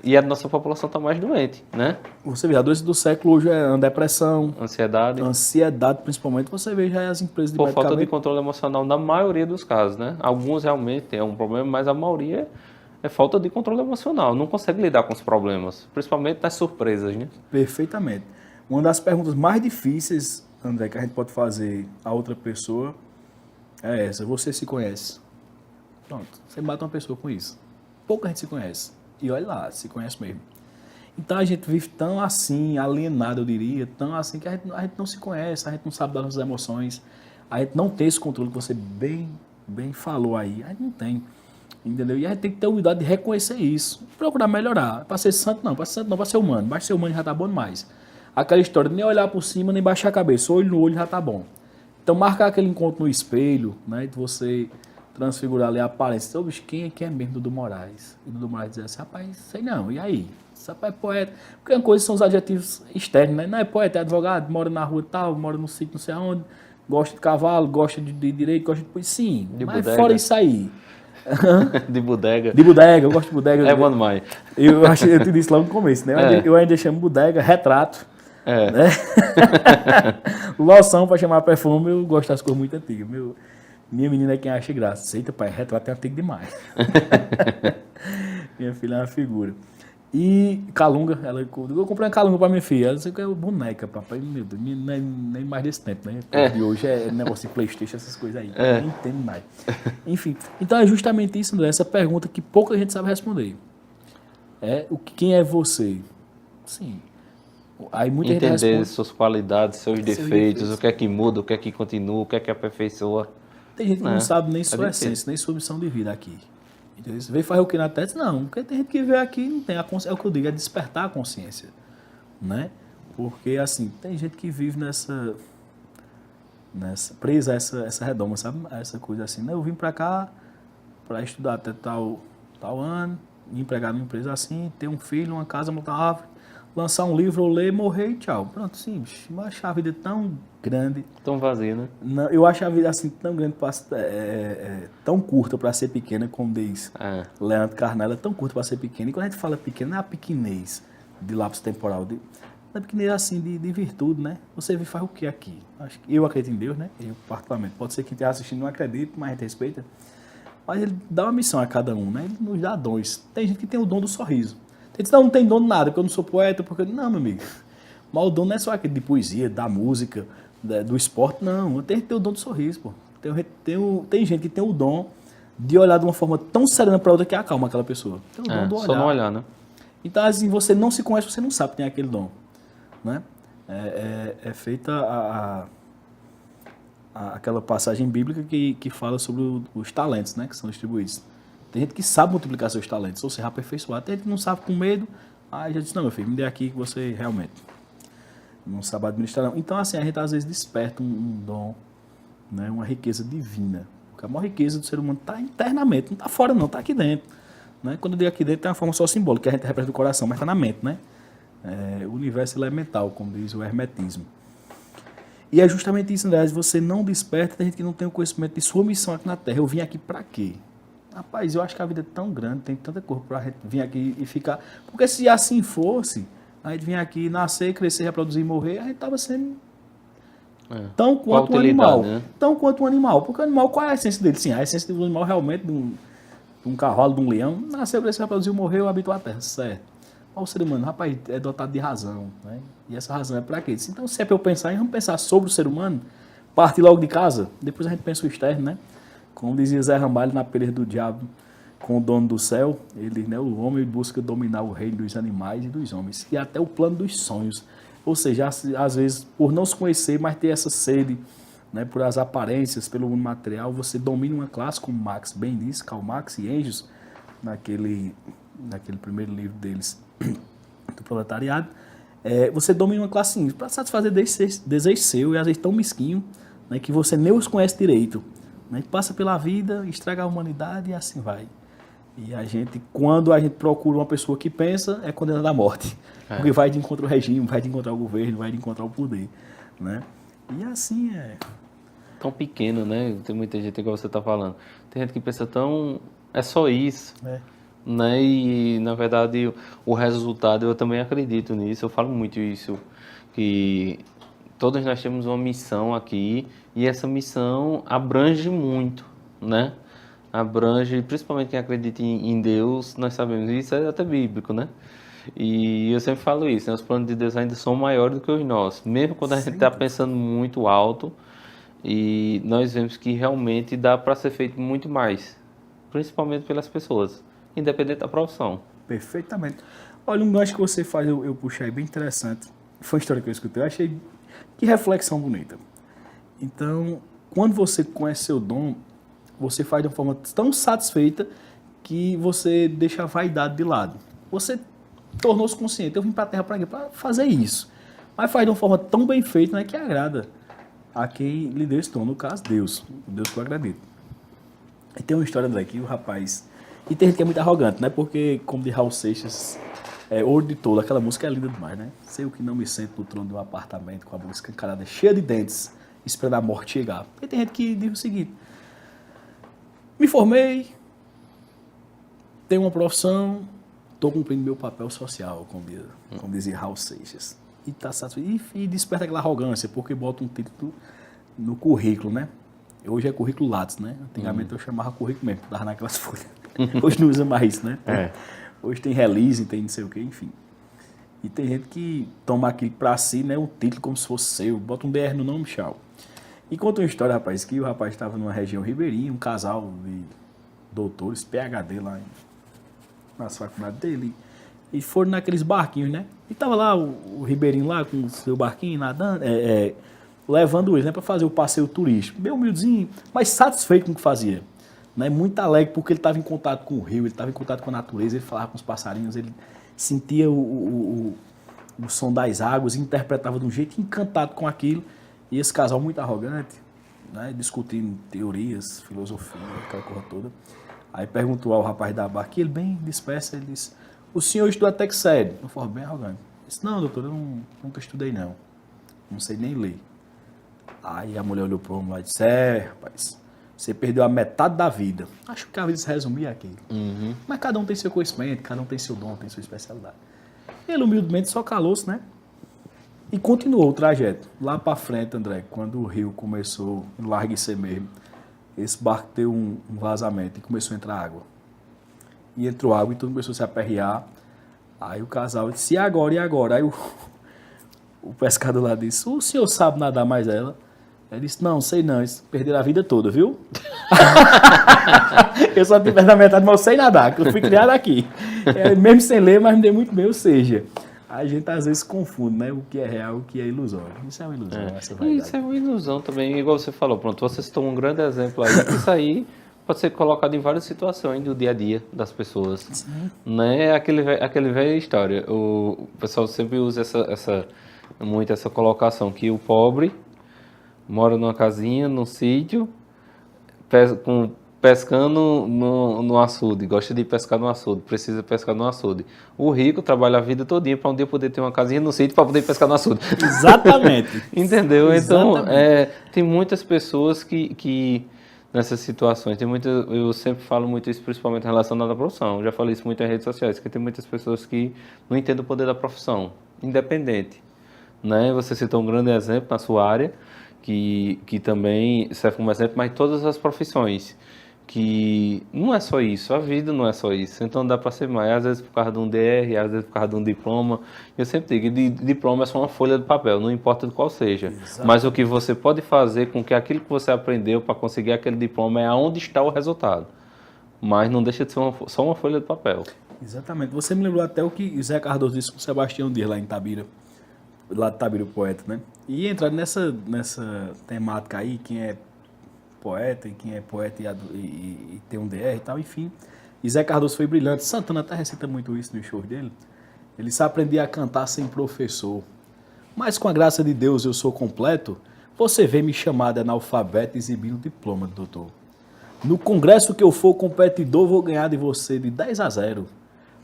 E a nossa população está mais doente, né? Você vê, a doença do século hoje é a depressão, Ansiedade. ansiedade principalmente. Você vê já as empresas de Por falta de medicamento. controle emocional na maioria dos casos, né? Alguns realmente têm um problema, mas a maioria é falta de controle emocional. Não consegue lidar com os problemas, principalmente nas surpresas, né? Perfeitamente. Uma das perguntas mais difíceis, André, que a gente pode fazer a outra pessoa é essa: você se conhece? Pronto, você mata uma pessoa com isso. Pouca gente se conhece. E olha lá, se conhece mesmo. Então a gente vive tão assim, alienado, eu diria, tão assim que a gente não se conhece, a gente não sabe das nossas emoções, a gente não tem esse controle que você bem falou aí, a gente não tem, entendeu? E a gente tem que ter a humildade de reconhecer isso, procurar melhorar. Para ser santo não, para ser humano, basta ser humano já tá bom demais. Aquela história de nem olhar por cima, nem baixar a cabeça, olho no olho já tá bom. Então marcar aquele encontro no espelho, né, de você transfigurar ali a aparência. Ô, bicho, quem é mesmo Dudu Moraes? E Dudu Moraes diz assim: rapaz, sei não, e aí? Esse rapaz é poeta. Porque uma coisa são os adjetivos externos, né? Não é poeta, é advogado, mora na rua tal, mora no sítio não sei aonde, gosta de cavalo, gosta de direito, gosta de poesia. Sim, De mas bodega. fora isso aí. De bodega. De bodega, eu gosto de bodega. É bom demais. Eu te disse lá no começo, né? Eu ainda chamo bodega, retrato. É. Né? Loção para chamar perfume, eu gosto das cores muito antigas. Minha menina é quem acha graça. Eita, pai, retrato é antigo demais. Minha filha é uma figura. E calunga, eu comprei uma calunga para minha filha. Ela disse que é boneca, papai. Meu Deus, nem mais desse tempo, né? De hoje é negócio de PlayStation, essas coisas aí. Nem entendo mais. Enfim, então é justamente isso, André, essa pergunta que pouca gente sabe responder. Quem é você? Sim. Aí muita gente Entender responde, suas qualidades, seus defeitos, o que é que muda, o que é que continua, o que é que aperfeiçoa. tem gente que não sabe nem sua difícil. essência, nem sua missão de vida aqui. Entendeu? Você veio fazer o que na Terra? Não, porque tem gente que vê aqui e não tem a consciência. É o que eu digo, é despertar a consciência. Né? Porque, assim, tem gente que vive presa a essa redoma, sabe? Essa coisa assim, né? Eu vim pra cá pra estudar até tal ano, me empregar numa empresa assim, ter um filho, uma casa, montar uma árvore, lançar um livro, eu ler, morrer e tchau. Pronto, sim, eu acho a vida tão grande. Tão vazio, né? Não, eu acho a vida assim tão grande, tão curta para ser pequena, como diz Leandro Carnal, ela é tão curta para ser pequena. E quando a gente fala pequena, não é a pequenez de lapso temporal, é a pequenez assim de virtude, né? Você faz o que aqui? Acho que eu acredito em Deus, né? Eu particularmente. Pode ser que quem esteja assistindo não acredite, mas a gente respeita. Mas ele dá uma missão a cada um, né? Ele nos dá dons. Tem gente que tem o dom do sorriso. Tem gente que não tem dom de nada, porque eu não sou poeta, porque... Não, meu amigo. Mas o dom não é só aquele de poesia, da música, do esporte, não. Tem gente que tem o dom do sorriso, pô. Tem gente que tem o dom de olhar de uma forma tão serena para outra que acalma aquela pessoa. Tem o dom do olhar. Só não olhar, né? Então, assim, você não se conhece, você não sabe que tem aquele dom. Né? É feita aquela passagem bíblica que fala sobre os talentos, né, que são distribuídos. Tem gente que sabe multiplicar seus talentos, ou seja, aperfeiçoar. Tem gente que não sabe com medo. Aí já disse: não, meu filho, me dê aqui que você realmente não sabe administrar, não. Então, assim, a gente às vezes desperta um dom, né, uma riqueza divina. Porque a maior riqueza do ser humano está internamente, não está fora não, está aqui dentro. Né? Quando eu digo aqui dentro, tem uma forma só simbólica, que a gente representa o coração, mas está na mente, né? O universo elemental, como diz o hermetismo. E é justamente isso, André, você não desperta, tem gente que não tem o conhecimento de sua missão aqui na Terra. Eu vim aqui para quê? Rapaz, eu acho que a vida é tão grande, tem tanta coisa para a gente vir aqui e ficar... Porque se assim fosse, A gente vinha aqui nascer, crescer, reproduzir e morrer, a gente estava sendo Qual tão a quanto um utilidade, animal. né? Tão quanto um animal. Porque o animal, qual é a essência dele? Sim, a essência do animal realmente, de um cavalo, de um leão, nasceu, cresceu, reproduziu, morreu, habitou a terra, certo. Mas o ser humano, rapaz, é dotado de razão, né? E essa razão é para quê? Então, se é para eu pensar, vamos pensar sobre o ser humano, partir logo de casa, depois a gente pensa o externo, né? Como dizia Zé Ramalho na peleja do diabo com o dono do céu, ele, né, o homem busca dominar o reino dos animais e dos homens, e até o plano dos sonhos. Ou seja, às vezes, por não se conhecer, mas ter essa sede, né, por as aparências, pelo mundo material, você domina uma classe, como Marx bem disse, Karl Marx e Engels, naquele primeiro livro deles, do proletariado, você domina uma classe para satisfazer desejo seu, e às vezes tão mesquinho, né, que você nem os conhece direito, né, passa pela vida, estraga a humanidade e assim vai. E quando a gente procura uma pessoa que pensa, é condenada à morte. Porque vai de encontro ao regime, vai de encontro ao governo, vai de encontro ao poder, né? E assim é. Tão pequeno, né? Tem muita gente, igual você tá falando. Tem gente que pensa tão... É só isso. Né? E, na verdade, o resultado, eu também acredito nisso. Eu falo muito isso, que todos nós temos uma missão aqui, e essa missão abrange muito, né? Abrange, principalmente quem acredita em Deus, nós sabemos, isso é até bíblico, né? E eu sempre falo isso, né? Os planos de Deus ainda são maiores do que os nossos, mesmo quando a gente está pensando muito alto, e nós vemos que realmente dá para ser feito muito mais, principalmente pelas pessoas, independente da profissão. Perfeitamente. Olha, um gancho que você faz, eu puxei, bem interessante. Foi uma história que eu escutei, eu achei que reflexão bonita. Então, quando você conhece seu dom, você faz de uma forma tão satisfeita que você deixa a vaidade de lado. Você tornou-se consciente. Eu vim para a Terra para quê? Para fazer isso. Mas faz de uma forma tão bem feita, né, que agrada a quem lhe deu esse dom. No caso, Deus. Deus que eu acredito. E tem uma história, André, que o rapaz... E tem gente que é muito arrogante, né? Porque, como de Raul Seixas, ouro de tolo, aquela música é linda demais, né? Sei o que não me sento no trono de um apartamento com a boca escancarada, cheia de dentes, esperando a morte chegar. Porque tem gente que diz o seguinte... Me formei, tenho uma profissão, estou cumprindo meu papel social, como dizia Raul Seixas. E tá satisfeito, e desperta aquela arrogância, porque bota um título no currículo, né? Hoje é currículo Lattes, né? Antigamente eu chamava currículo mesmo, dava naquelas folhas. Hoje não usa mais isso, né? Hoje tem release, tem não sei o quê, enfim. E tem gente que toma aquilo pra si, né? Um título como se fosse seu, bota um DR no nome, tchau. E conta uma história, rapaz, que o rapaz estava numa região ribeirinha, um casal de doutores, PhD lá nas faculdades dele, e foram naqueles barquinhos, né? E tava lá o ribeirinho lá com o seu barquinho nadando, levando eles, né, para fazer o passeio turístico. Bem humildezinho, mas satisfeito com o que fazia. Né? Muito alegre, porque ele estava em contato com o rio, ele estava em contato com a natureza, ele falava com os passarinhos, ele sentia o som das águas, interpretava de um jeito encantado com aquilo. E esse casal muito arrogante, né, discutindo teorias, filosofia, aquela coisa toda. Aí perguntou ao rapaz da barca, ele bem disperso, ele disse, o senhor estudou até que sério? Eu falei, bem arrogante. Ele disse, não, doutor, eu nunca estudei não. Não sei nem ler. Aí a mulher olhou para o homem lá e disse, rapaz, você perdeu a metade da vida. Acho que a vida se resumia aquilo. Mas cada um tem seu conhecimento, cada um tem seu dom, tem sua especialidade. Ele humildemente só calou-se, né? E continuou o trajeto. Lá para frente, André, quando o rio começou a enlarguecer mesmo, esse barco deu um vazamento e começou a entrar água. E entrou água e tudo começou a se aperrear. Aí o casal disse, e agora, e agora? Aí o pescador lá disse, o senhor sabe nadar mais ela? Ele disse, não, sei não, eles perderam a vida toda, viu? Eu só tive na metade, mas eu sei nadar, que eu fui criado aqui. Mesmo sem ler, mas me dei muito bem, ou seja... A gente às vezes confunde, né? O que é real e o que é ilusório. Isso é uma ilusão, essa vaidade. Isso é uma ilusão também, igual você falou. Pronto, você citou um grande exemplo aí. Isso aí pode ser colocado em várias situações do dia a dia das pessoas. Sim. Né? Aquele velha história. O pessoal sempre usa muito essa colocação, que o pobre mora numa casinha, num sítio, pescando no açude, gosta de pescar no açude, precisa pescar no açude. O rico trabalha a vida todinha para um dia poder ter uma casinha no sítio para poder pescar no açude. Exatamente. Entendeu? Exatamente. Então, tem muitas pessoas que nessas situações. Eu sempre falo muito isso, principalmente relacionado à profissão. Eu já falei isso muito em redes sociais, que tem muitas pessoas que não entendem o poder da profissão, independente. Né? Você citou um grande exemplo na sua área, que também serve como exemplo, mas todas as profissões, que não é só isso, a vida não é só isso, então dá para ser mais, às vezes por causa de um DR, às vezes por causa de um diploma. Eu sempre digo, diploma é só uma folha de papel, não importa de qual seja. Exato. Mas o que você pode fazer com que aquilo que você aprendeu para conseguir aquele diploma é aonde está o resultado, mas não deixa de ser só uma folha de papel. Exatamente, você me lembrou até o que Zé Cardoso disse com o Sebastião Dias lá em Tabira, lá de Tabira o poeta, né? E entrar nessa temática aí, quem é poeta e quem é poeta e tem um DR e tal, enfim. E Zé Cardoso foi brilhante. Santana até recita muito isso no show dele. Ele se aprendia a cantar sem professor. Mas com a graça de Deus eu sou completo. Você vem me chamar de analfabeto exibindo diploma de doutor. No congresso que eu for competidor, vou ganhar de você de 10-0.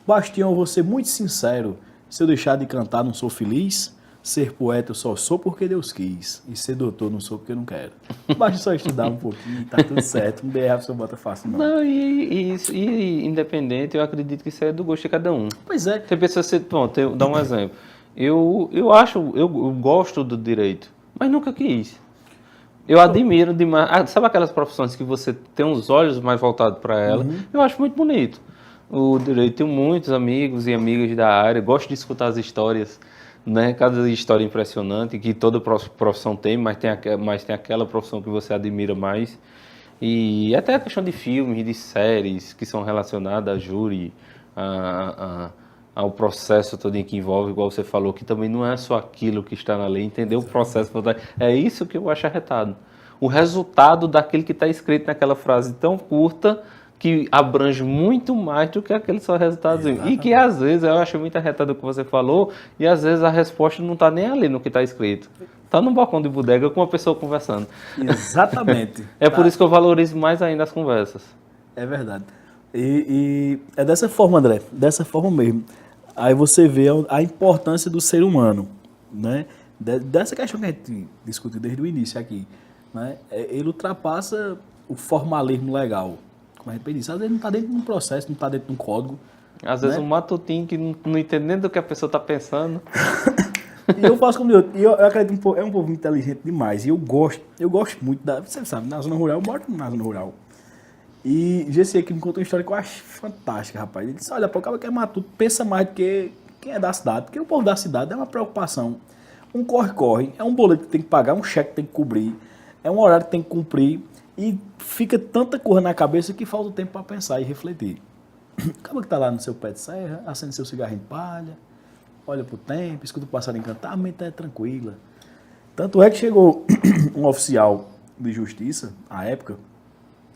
Bastião, vou ser muito sincero. Se eu deixar de cantar, não sou feliz. Ser poeta eu só sou porque Deus quis. E ser doutor não sou porque eu não quero. Basta só estudar um pouquinho e tá tudo certo. Um DR você bota fácil, não. Não, e independente, eu acredito que isso é do gosto de cada um. Pois é. Tem pessoas que, pronto, dá um exemplo. Eu gosto do direito, mas nunca quis. Eu admiro demais. Sabe aquelas profissões que você tem os olhos mais voltados para ela? Uhum. Eu acho muito bonito. O direito, tenho muitos amigos e amigas da área, gosto de escutar as histórias. Né? Cada história impressionante, que toda profissão tem, mas tem aquela profissão que você admira mais. E até a questão de filmes, de séries que são relacionadas a júri, ao processo todo que envolve, igual você falou, que também não é só aquilo que está na lei, entender o processo. É isso que eu acho arretado. O resultado daquilo que está escrito naquela frase tão curta, que abrange muito mais do que aquele só resultadozinho. E que às vezes, eu acho muito arretado o que você falou, e às vezes a resposta não está nem ali no que está escrito. Está num balcão de bodega com uma pessoa conversando. Exatamente. Por isso que eu valorizo mais ainda as conversas. É verdade. E é dessa forma, André, dessa forma mesmo. Aí você vê a importância do ser humano, né? Dessa questão que a gente discutiu desde o início aqui, né? Ele ultrapassa o formalismo legal. Como a gente disse, às vezes não está dentro de um processo, não está dentro de um código. Às vezes um matutinho que não entende nem do que a pessoa está pensando. E eu faço como eu acredito é um povo inteligente demais. E eu gosto muito você sabe, na zona rural, eu moro na zona rural. E GC aqui me contou uma história que eu acho fantástica, rapaz. Ele disse, olha, pô, o cara que é matuto pensa mais do que quem é da cidade. Porque o povo da cidade é uma preocupação. Um corre-corre, é um boleto que tem que pagar, um cheque que tem que cobrir, é um horário que tem que cumprir. E fica tanta coisa na cabeça que falta tempo para pensar e refletir. Acaba que tá lá no seu pé de serra, acende seu cigarrinho de palha, olha pro tempo, escuta o passarinho cantar, a mente é tranquila. Tanto é que chegou um oficial de justiça, à época,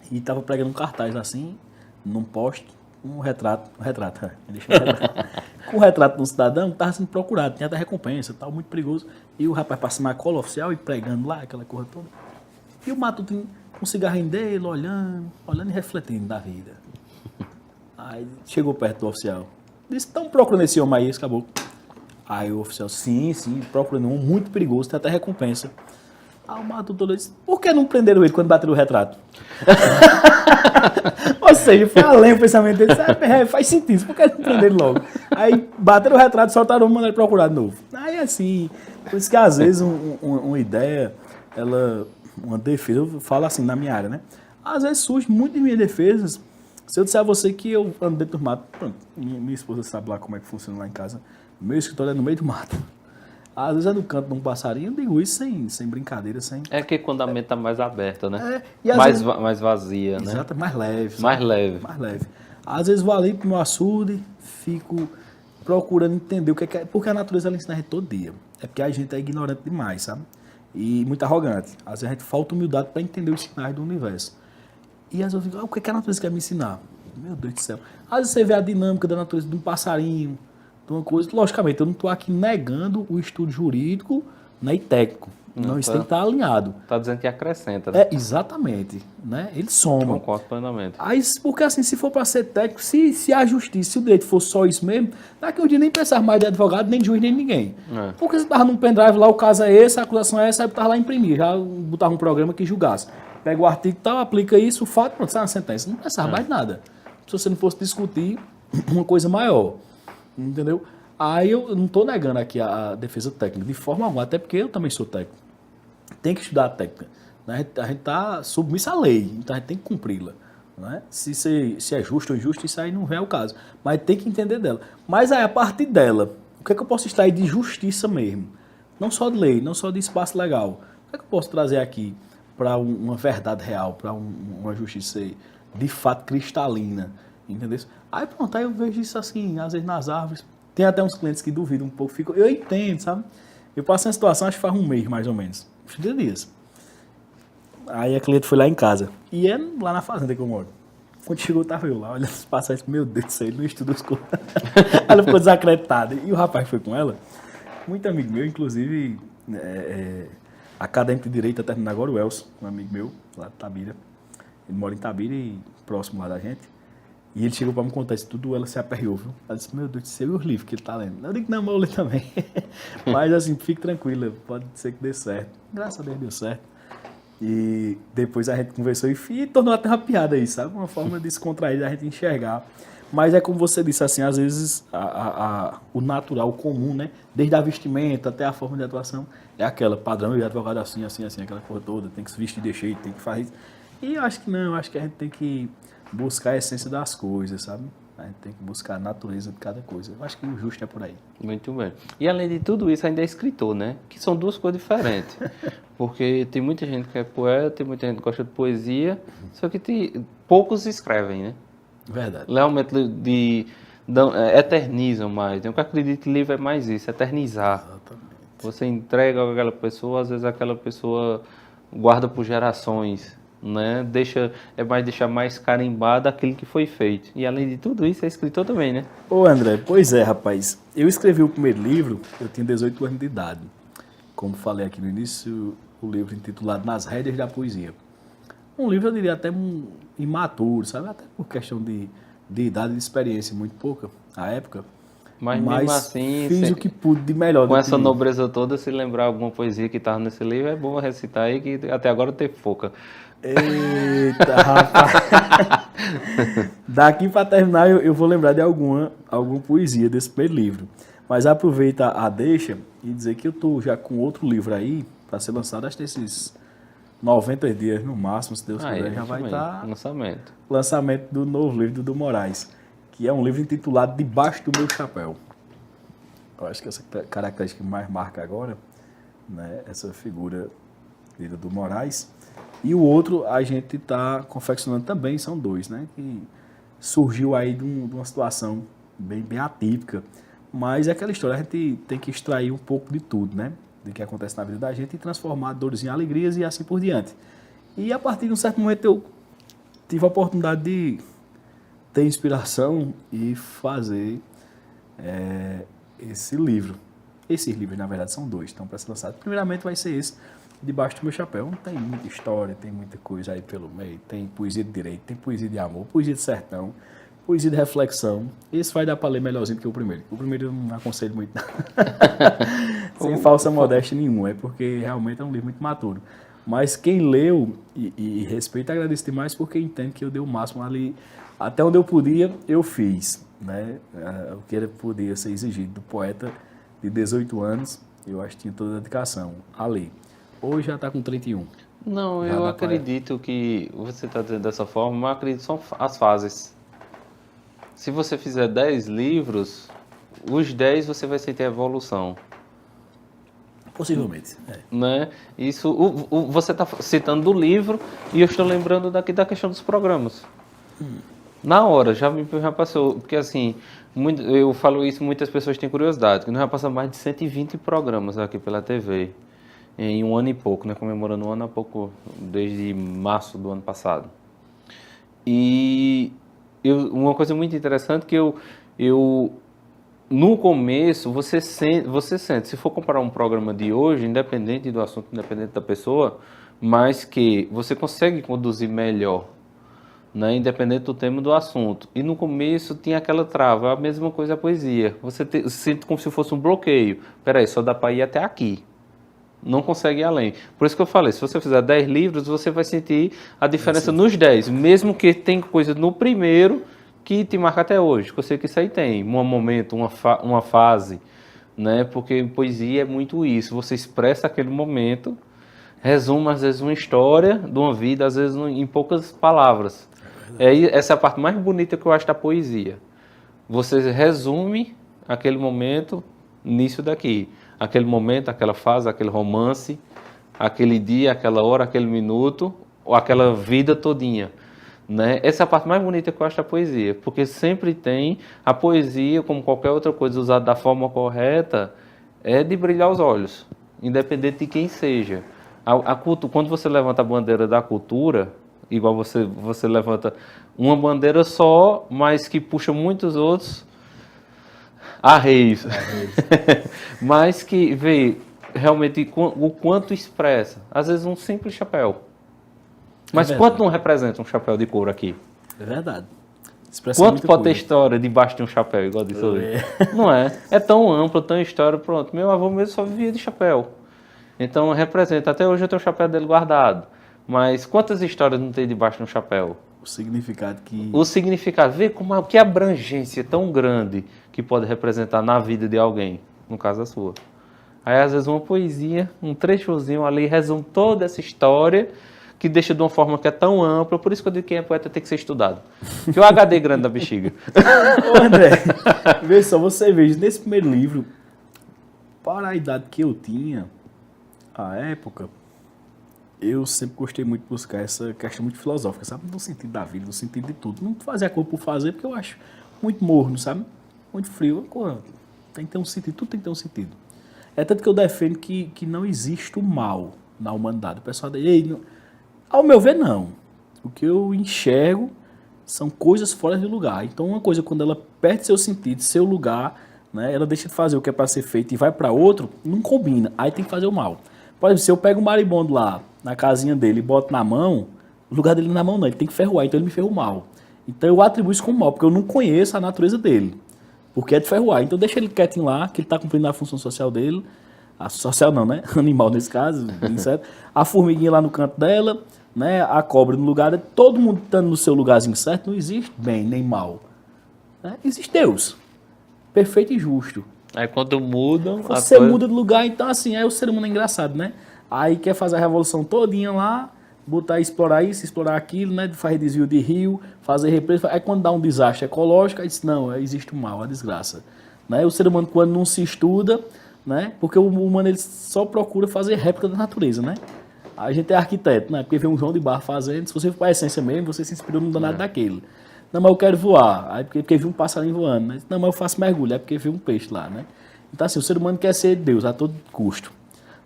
e estava pregando um cartaz assim, num poste, com um retrato, com o retrato de um cidadão que estava sendo procurado, tinha até recompensa, tal, muito perigoso. E o rapaz passando na cola oficial e pregando lá, aquela coisa toda. E o matutinho com o cigarrinho dele, olhando e refletindo da vida. Aí chegou perto do oficial. Disse, estão procurando esse homem aí, esse caboclo. Aí o oficial, sim, procurando um muito perigoso, tem até recompensa. Aí o matuto disse, por que não prenderam ele quando bateram o retrato? Ou seja, foi além o pensamento dele, faz sentido, por que não prenderam logo? Aí bateram o retrato, soltaram o mandaram ele procurar de novo. Aí assim, por isso que às vezes uma ideia, uma defesa, eu falo assim na minha área, né? Às vezes surge muito de minhas defesas. Se eu disser a você que eu ando dentro do mato, pronto, minha esposa sabe lá como é que funciona lá em casa. Meu escritório é no meio do mato. Às vezes é no canto de um passarinho, eu digo isso sem brincadeira, sem... É que quando a mente tá mais aberta, né? Mais vazia, né? Exato, mais leve. Mais leve. Mais leve. Às vezes vou ali pro meu açude, fico procurando entender o que é... Porque a natureza ela ensina a gente todo dia. É porque a gente é ignorante demais, sabe? E muito arrogante. Às vezes a gente falta humildade para entender os sinais do universo. E às vezes eu digo, o que a natureza quer me ensinar? Meu Deus do céu. Às vezes você vê a dinâmica da natureza de um passarinho, de uma coisa. Logicamente, eu não estou aqui negando o estudo jurídico, né, e técnico. Não, isso tem que estar alinhado. Está dizendo que acrescenta, né? Exatamente. Né? Ele soma. Concordo plenamente. Aí, porque assim, se for para ser técnico, se a justiça, se o direito fosse só isso mesmo, daqui um dia nem precisava mais de advogado, nem de juiz, nem de ninguém. Porque você estava num pendrive lá, o caso é esse, a acusação é essa, aí botava lá imprimir, já botava um programa que julgasse. pega o artigo e tal, aplica isso, o fato, pronto, sai uma sentença. Não precisava mais nada. Se você não fosse discutir uma coisa maior, entendeu? Aí eu não estou negando aqui a defesa técnica, de forma alguma, até porque eu também sou técnico. Tem que estudar a técnica. Né? A gente está submisso à lei, então a gente tem que cumpri-la. Né? Se é justo ou injusto, isso aí não é o caso. Mas tem que entender dela. Mas aí, a partir dela, o que é que eu posso extrair de justiça mesmo? Não só de lei, não só de espaço legal. O que é que eu posso trazer aqui para uma verdade real, para uma justiça de fato cristalina? Entendeu? Aí pronto, aí eu vejo isso assim, às vezes nas árvores. Tem até uns clientes que duvidam um pouco. Eu entendo, sabe? Eu passei uma situação, acho que faz um mês mais ou menos. Uns 30 dias. Aí a cliente foi lá em casa. E é lá na fazenda que eu moro. Quando chegou, tava eu lá, olhando os passagens. Meu Deus do céu, ele não estuda as coisas. Ela ficou desacreditada. E o rapaz foi com ela, muito amigo meu, inclusive, acadêmico de Direito, até terminando agora, o Elson, um amigo meu, lá de Tabira. Ele mora em Tabira e próximo lá da gente. E ele chegou para me contar isso tudo, ela se aperreou, viu? Ela disse, meu Deus, você viu os livros que ele tá lendo? Eu digo, não, mas eu leio também. Mas assim, fique tranquila, pode ser que dê certo. Graças a Deus deu certo. E depois a gente conversou e tornou até uma piada aí, sabe? Uma forma descontraída da gente enxergar. Mas é como você disse, assim, às vezes o natural, o comum, né? Desde a vestimenta até a forma de atuação, é aquela padrão de advogado assim, aquela coisa toda, tem que se vestir de jeito, tem que fazer isso. E eu acho que não, eu acho que a gente tem que buscar a essência das coisas, sabe? A gente tem que buscar a natureza de cada coisa. Eu acho que o justo é por aí. Muito bem. E além de tudo isso, ainda é escritor, né? Que são duas coisas diferentes. Porque tem muita gente que é poeta, tem muita gente que gosta de poesia, só que poucos escrevem, né? Verdade. Realmente eternizam mais. Eu acredito que livro é mais isso, eternizar. Exatamente. Você entrega àquela pessoa, às vezes aquela pessoa guarda por gerações. Né? Deixar mais carimbado aquilo que foi feito. E além de tudo isso, é escritor também, né? Ô André, pois é, rapaz. Eu escrevi o primeiro livro, eu tinha 18 anos de idade. Como falei aqui no início, o livro intitulado Nas Rédeas da Poesia. Um livro, eu diria, até imaturo, sabe? Até por questão de idade e de experiência muito pouca, à época. Mas mesmo assim, fiz o que pude de melhor. Com essa nobreza toda, se lembrar alguma poesia que estava nesse livro, é bom recitar aí, que até agora teve pouca. Eita, rapaz. Daqui para terminar, eu vou lembrar de alguma poesia desse primeiro livro. Mas aproveita a deixa e dizer que eu estou já com outro livro aí, para ser lançado, acho que esses 90 dias no máximo, se Deus quiser, já vai estar lançamento do novo livro do Dudu Moraes, que é um livro intitulado Debaixo do Meu Chapéu. Eu acho que essa característica que mais marca agora, né, essa figura de Dudu Moraes. E o outro a gente está confeccionando também, são dois, né? Que surgiu aí de uma situação bem atípica. Mas é aquela história, a gente tem que extrair um pouco de tudo, né? Do que acontece na vida da gente e transformar dores em alegrias e assim por diante. E a partir de um certo momento eu tive a oportunidade de ter inspiração e fazer esse livro. Esses livros, na verdade, são dois, estão para ser lançados. Primeiramente vai ser esse, Debaixo do Meu Chapéu. Não tem muita história, tem muita coisa aí pelo meio. Tem poesia de direito, tem poesia de amor, poesia de sertão, poesia de reflexão. Esse vai dar para ler melhorzinho do que o primeiro. O primeiro eu não aconselho muito, não. Sem falsa modéstia nenhuma, é porque realmente é um livro muito maturo. Mas quem leu e respeita, agradece demais, porque entende que eu dei o máximo ali. Até onde eu podia, eu fiz. Né? O que podia ser exigido do poeta de 18 anos, eu acho que tinha toda a dedicação a ler. Hoje já está com 31. Não, eu acredito que você está dizendo dessa forma, mas eu acredito que são as fases. Se você fizer 10 livros, os 10 você vai sentir a evolução. Possivelmente. Né? Isso, você está citando do livro e eu estou lembrando daqui da questão dos programas. Na hora, já passou, porque assim, eu falo isso, muitas pessoas têm curiosidade, que nós já passamos mais de 120 programas aqui pela TV. Em um ano e pouco, né? Comemorando um ano há pouco, desde março do ano passado. E uma coisa muito interessante que no começo, você sente, se for comparar um programa de hoje, independente do assunto, independente da pessoa, mas que você consegue conduzir melhor, né? Independente do tema do assunto. E no começo tinha aquela trava, a mesma coisa a poesia. Você sente como se fosse um bloqueio. Peraí, só dá para ir até aqui. não consegue ir além. Por isso que eu falei, se você fizer 10 livros, você vai sentir a diferença nos 10, mesmo que tem coisa no primeiro que te marca até hoje, que eu sei que isso aí tem, um momento, uma fase, né? Porque poesia é muito isso, você expressa aquele momento, resume às vezes uma história de uma vida, às vezes em poucas palavras. Essa é a parte mais bonita que eu acho da poesia. Você resume aquele momento nisso daqui. Aquele momento, aquela fase, aquele romance, aquele dia, aquela hora, aquele minuto, ou aquela vida todinha. Né? Essa é a parte mais bonita que eu acho da poesia, porque sempre tem a poesia, como qualquer outra coisa usada da forma correta, é de brilhar os olhos, independente de quem seja. Quando você levanta a bandeira da cultura, igual você levanta uma bandeira só, mas que puxa muitos outros arreios. Mas que vê realmente o quanto expressa. Às vezes um simples chapéu. Mas quanto não representa um chapéu de couro aqui? É verdade. Quanto pode ter história debaixo de um chapéu, igual disse hoje? Não é? É tão amplo, tão história, pronto. Meu avô mesmo só vivia de chapéu. Então representa. Até hoje eu tenho o chapéu dele guardado. Mas quantas histórias não tem debaixo de um chapéu? O significado que... O significado. Vê como que abrangência tão grande que pode representar na vida de alguém. No caso a sua. Aí às vezes uma poesia, um trechozinho ali, resume toda essa história, que deixa de uma forma que é tão ampla. Por isso que eu digo que quem é poeta tem que ser estudado. Que o HD grande da bexiga. Ô André, vê só, você veja, nesse primeiro livro, para a idade que eu tinha, à época, eu sempre gostei muito de buscar essa questão muito filosófica, sabe? No sentido da vida, no sentido de tudo. Não fazer a coisa por fazer, porque eu acho muito morno, sabe? Muito frio. Tem que ter um sentido, tudo tem que ter um sentido. É tanto que eu defendo que não existe o mal na humanidade. O pessoal diz, ao meu ver, não. O que eu enxergo são coisas fora de lugar. Então, uma coisa, quando ela perde seu sentido, seu lugar, né, ela deixa de fazer o que é para ser feito e vai para outro, não combina. Aí tem que fazer o mal. Por exemplo, se eu pego um maribondo lá, na casinha dele, e boto na mão, o lugar dele não é na mão não, ele tem que ferroar, então ele me ferrou mal. Então eu atribuo isso como mal, porque eu não conheço a natureza dele. Porque é de ferroar. Então deixa ele quietinho lá, que ele está cumprindo a função social dele. A social não, né? Animal nesse caso, inseto. A formiguinha lá no canto dela, né? A cobra no lugar dela. Todo mundo estando no seu lugarzinho certo, não existe bem nem mal. Né? Existe Deus. Perfeito e justo. Aí quando mudam... Você muda de lugar, então assim, aí o ser humano é engraçado, né? Aí quer fazer a revolução todinha lá, botar, explorar isso, explorar aquilo, né? Fazer desvio de rio, fazer represa. Aí quando dá um desastre ecológico, aí diz, não, existe o mal, a desgraça. Né? O ser humano, quando não se estuda, né? Porque o humano ele só procura fazer réplica da natureza, né? A gente é arquiteto, né? Porque vê um João de Barro fazendo, se você for para a essência mesmo, você se inspirou no danado daquele. Não, mas eu quero voar. Aí porque viu um passarinho voando, né? Não, mas eu faço mergulho. É porque viu um peixe lá, né? Então assim, o ser humano quer ser Deus a todo custo.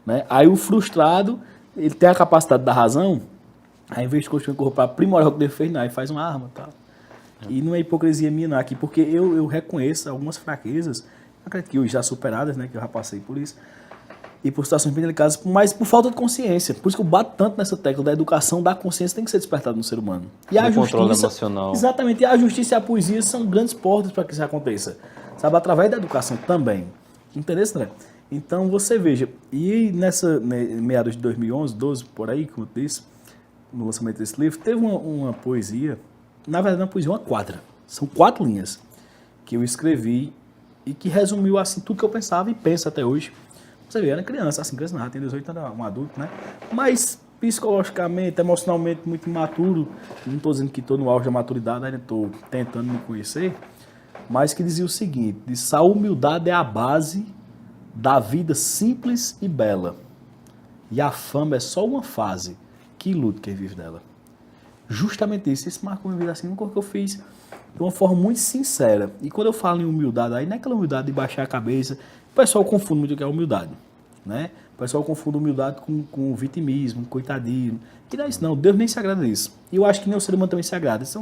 Né? Aí o frustrado, ele tem a capacidade da razão, aí em vez de construir um corpo para aprimorar o que ele fez, não, aí faz uma arma. Tá? E não é hipocrisia minha não, aqui, porque eu reconheço algumas fraquezas, acredito que hoje já superadas, né, que eu já passei por isso, e por situações bem delicadas, mas por falta de consciência. Por isso que eu bato tanto nessa tecla da educação, da consciência tem que ser despertada no ser humano. E a justiça, controle emocional. Exatamente, e a justiça e a poesia são grandes portas para que isso aconteça. Sabe, através da educação também. Entendeu, André? Então, você veja, e nessa meados de 2011, 12, por aí, como eu disse, no lançamento desse livro, teve uma poesia, na verdade uma poesia, uma quadra, são 4 linhas, que eu escrevi e que resumiu assim tudo que eu pensava e penso até hoje. Você vê, eu era criança, assim, criança não, tem 18 anos, um adulto, né? Mas psicologicamente, emocionalmente muito imaturo, não estou dizendo que estou no auge da maturidade, ainda estou tentando me conhecer, mas que dizia o seguinte, a humildade é a base da vida simples e bela. E a fama é só uma fase. Que luta quem vive dela. Justamente isso. Isso marcou minha vida assim, uma coisa que eu fiz de uma forma muito sincera. E quando eu falo em humildade, aí não é aquela humildade de baixar a cabeça. O pessoal confunde muito o que é humildade. Né? O pessoal confunde humildade com vitimismo, coitadinho. E não é isso não. Deus nem se agrada disso. E eu acho que nem o ser humano também se agrada. Isso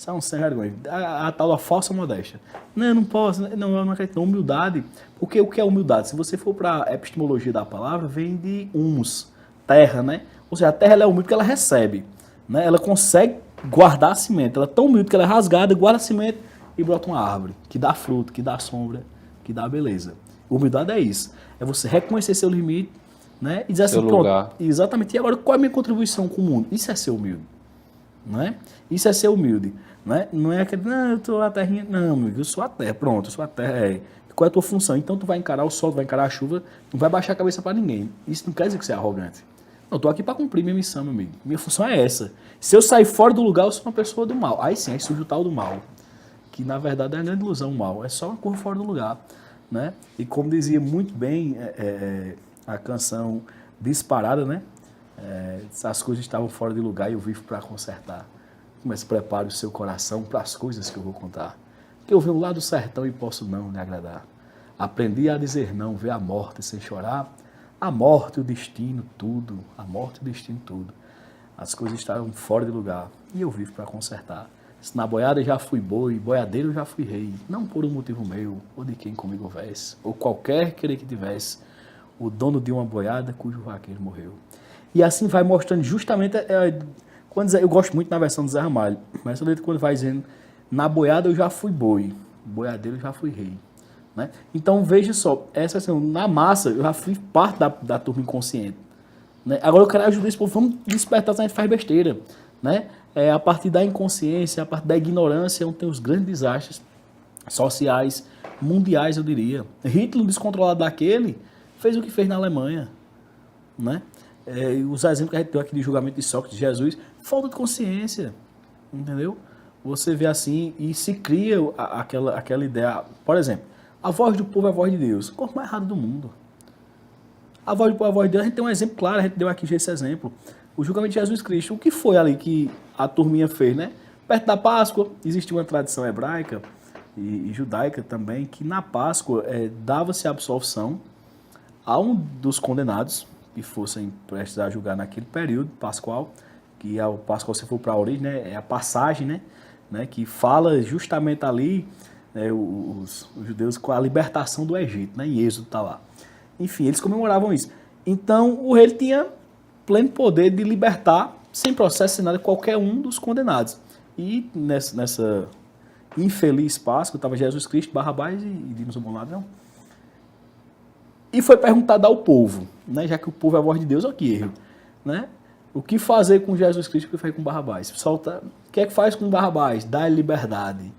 é um sem vergonha. A tal da falsa modéstia. Não, eu não posso. Não, eu não acredito. Humildade. Porque o que é humildade? Se você for para a epistemologia da palavra, vem de humus, terra, né? Ou seja, a terra ela é humilde porque ela recebe. Né? Ela consegue guardar a semente. Ela é tão humilde que ela é rasgada, guarda a semente e brota uma árvore. Que dá fruto, que dá sombra, que dá beleza. Humildade é isso. É você reconhecer seu limite, né? E dizer assim, Seu pronto, lugar. exatamente, e agora qual é a minha contribuição com o mundo? Isso é ser humilde, né? Isso é ser humilde, né? Não é aquele, não, eu sou a terrinha, não, amigo, eu sou a terra, pronto, eu sou a terra, Qual é a tua função? Então tu vai encarar o sol, tu vai encarar a chuva, não vai baixar a cabeça para ninguém. Isso não quer dizer que você é arrogante. Não, eu tô aqui para cumprir minha missão, meu amigo. Minha função é essa. Se eu sair fora do lugar, eu sou uma pessoa do mal. Aí sim, aí surge o tal do mal. Que na verdade é uma grande ilusão o mal. É só uma curva fora do lugar, né? E como dizia muito bem a canção Disparada, né? As coisas estavam fora de lugar e eu vivo para consertar. Mas prepare o seu coração para as coisas que eu vou contar. Que eu venho lá do sertão e posso não lhe agradar. Aprendi a dizer não, ver a morte sem chorar. A morte, o destino, tudo. A morte, o destino, tudo. As coisas estavam fora de lugar e eu vivo para consertar. Se na boiada já fui boi, boiadeiro já fui rei. Não por um motivo meu, ou de quem comigo houvesse, ou qualquer querer que tivesse, o dono de uma boiada cujo vaqueiro morreu. E assim vai mostrando justamente, eu gosto muito na versão do Zé Ramalho, mas quando vai dizendo, na boiada eu já fui boi, boiadeiro eu já fui rei. Né? Então veja só, essa assim, na massa eu já fui parte da turma inconsciente. Né? Agora eu quero ajudar esse povo, vamos despertar se a gente faz besteira. Né? A partir da inconsciência, a partir da ignorância, onde tem os grandes desastres sociais, mundiais, eu diria. Hitler, descontrolado daquele, fez o que fez na Alemanha. Né? Os exemplos que a gente deu aqui de julgamento de Sócrates, de Jesus, falta de consciência. Entendeu? Você vê assim e se cria aquela ideia. Por exemplo, a voz do povo é a voz de Deus. O corpo mais errado do mundo. A voz do povo é a voz de Deus. A gente tem um exemplo claro, a gente deu aqui esse exemplo. O julgamento de Jesus Cristo. O que foi ali que a turminha fez, né? Perto da Páscoa, existia uma tradição hebraica e judaica também, que na Páscoa dava-se a absolvição a um dos condenados que fossem prestes a julgar naquele período pascual, que é o Pascual, se for para a origem, né? É a passagem, né? Que fala justamente ali, os judeus com a libertação do Egito, né? Em Êxodo está lá. Enfim, eles comemoravam isso. Então, o rei tinha pleno poder de libertar, sem processo, sem nada, qualquer um dos condenados. E nessa infeliz Páscoa, estava Jesus Cristo, Barrabás e Dimas o Bom Ladrão. E foi perguntado ao povo, né? Já que o povo é a voz de Deus, olha que erro. Né? O que fazer com Jesus Cristo, o que faz com Barrabás? O que é que faz com Barrabás? Dá liberdade.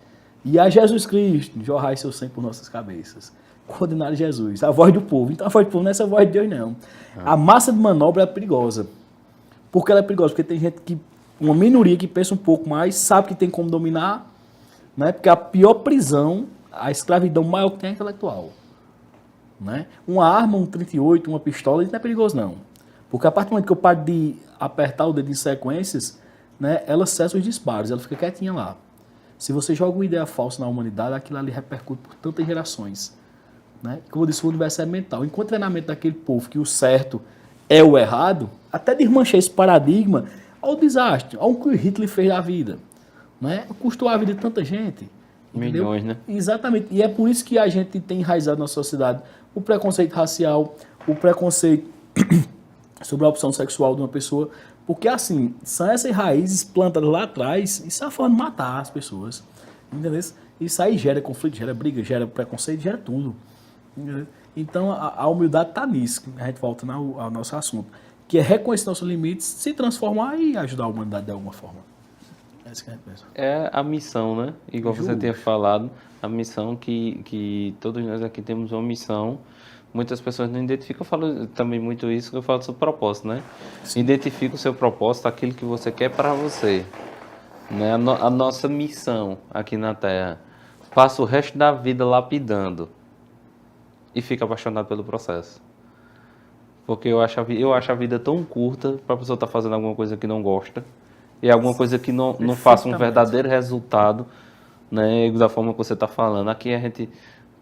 E a Jesus Cristo, jorrai seu sangue por nossas cabeças. Condenar Jesus, a voz do povo. Então a voz do povo não é essa voz de Deus, não. A massa de manobra é perigosa. Por que ela é perigosa? Porque tem gente uma minoria que pensa um pouco mais, sabe que tem como dominar, né? Porque a pior prisão, a escravidão maior que tem é intelectual. Né? Uma arma, um 38, uma pistola, isso não é perigoso, não. Porque a partir do momento que eu paro de apertar o dedo em sequências, né, ela cessa os disparos, ela fica quietinha lá. Se você joga uma ideia falsa na humanidade, aquilo ali repercute por tantas gerações. Né? Como eu disse, o universo é mental. Enquanto o treinamento daquele povo que o certo é o errado, até desmanchar esse paradigma, ao desastre, ao que o Hitler fez da vida. Né? Custou a vida de tanta gente. Milhões, entendeu? né? Exatamente. E é por isso que a gente tem enraizado na sociedade o preconceito racial, o preconceito sobre a opção sexual de uma pessoa, porque assim, são essas raízes plantadas lá atrás, isso é uma forma de matar as pessoas, entendeu? Isso aí gera conflito, gera briga, gera preconceito, gera tudo. Entendeu? Então a humildade está nisso, a gente volta ao nosso assunto, que é reconhecer nossos limites, se transformar e ajudar a humanidade de alguma forma. É isso que a gente pensa. É a missão, né? Igual você tinha falado, a missão que todos nós aqui temos uma missão. Muitas pessoas não identificam, eu falo também muito isso, que eu falo sobre propósito, né? Sim. Identifica o seu propósito, aquilo que você quer para você. Né? A nossa missão aqui na Terra. Passa o resto da vida lapidando e fica apaixonado pelo processo. Porque eu acho a vida tão curta para a pessoa estar fazendo alguma coisa que não gosta e alguma coisa que não faça um verdadeiro resultado, né? Da forma que você está falando. Aqui a gente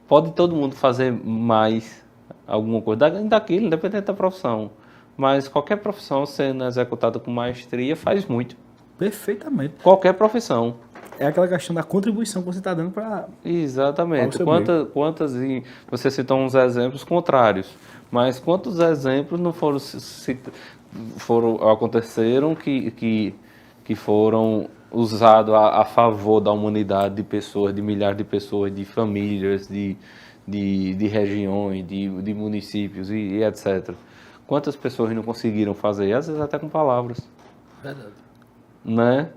pode todo mundo fazer mais alguma coisa daquilo, independente da profissão. Mas qualquer profissão sendo executada com maestria faz muito. Perfeitamente. Qualquer profissão. É aquela questão da contribuição que você está dando para... Exatamente. Quantas você citou uns exemplos contrários, mas quantos exemplos não aconteceram que foram usados a favor da humanidade, de pessoas, de milhares de pessoas, de famílias, de regiões, de municípios e etc. Quantas pessoas não conseguiram fazer? Às vezes até com palavras. Verdade. Né?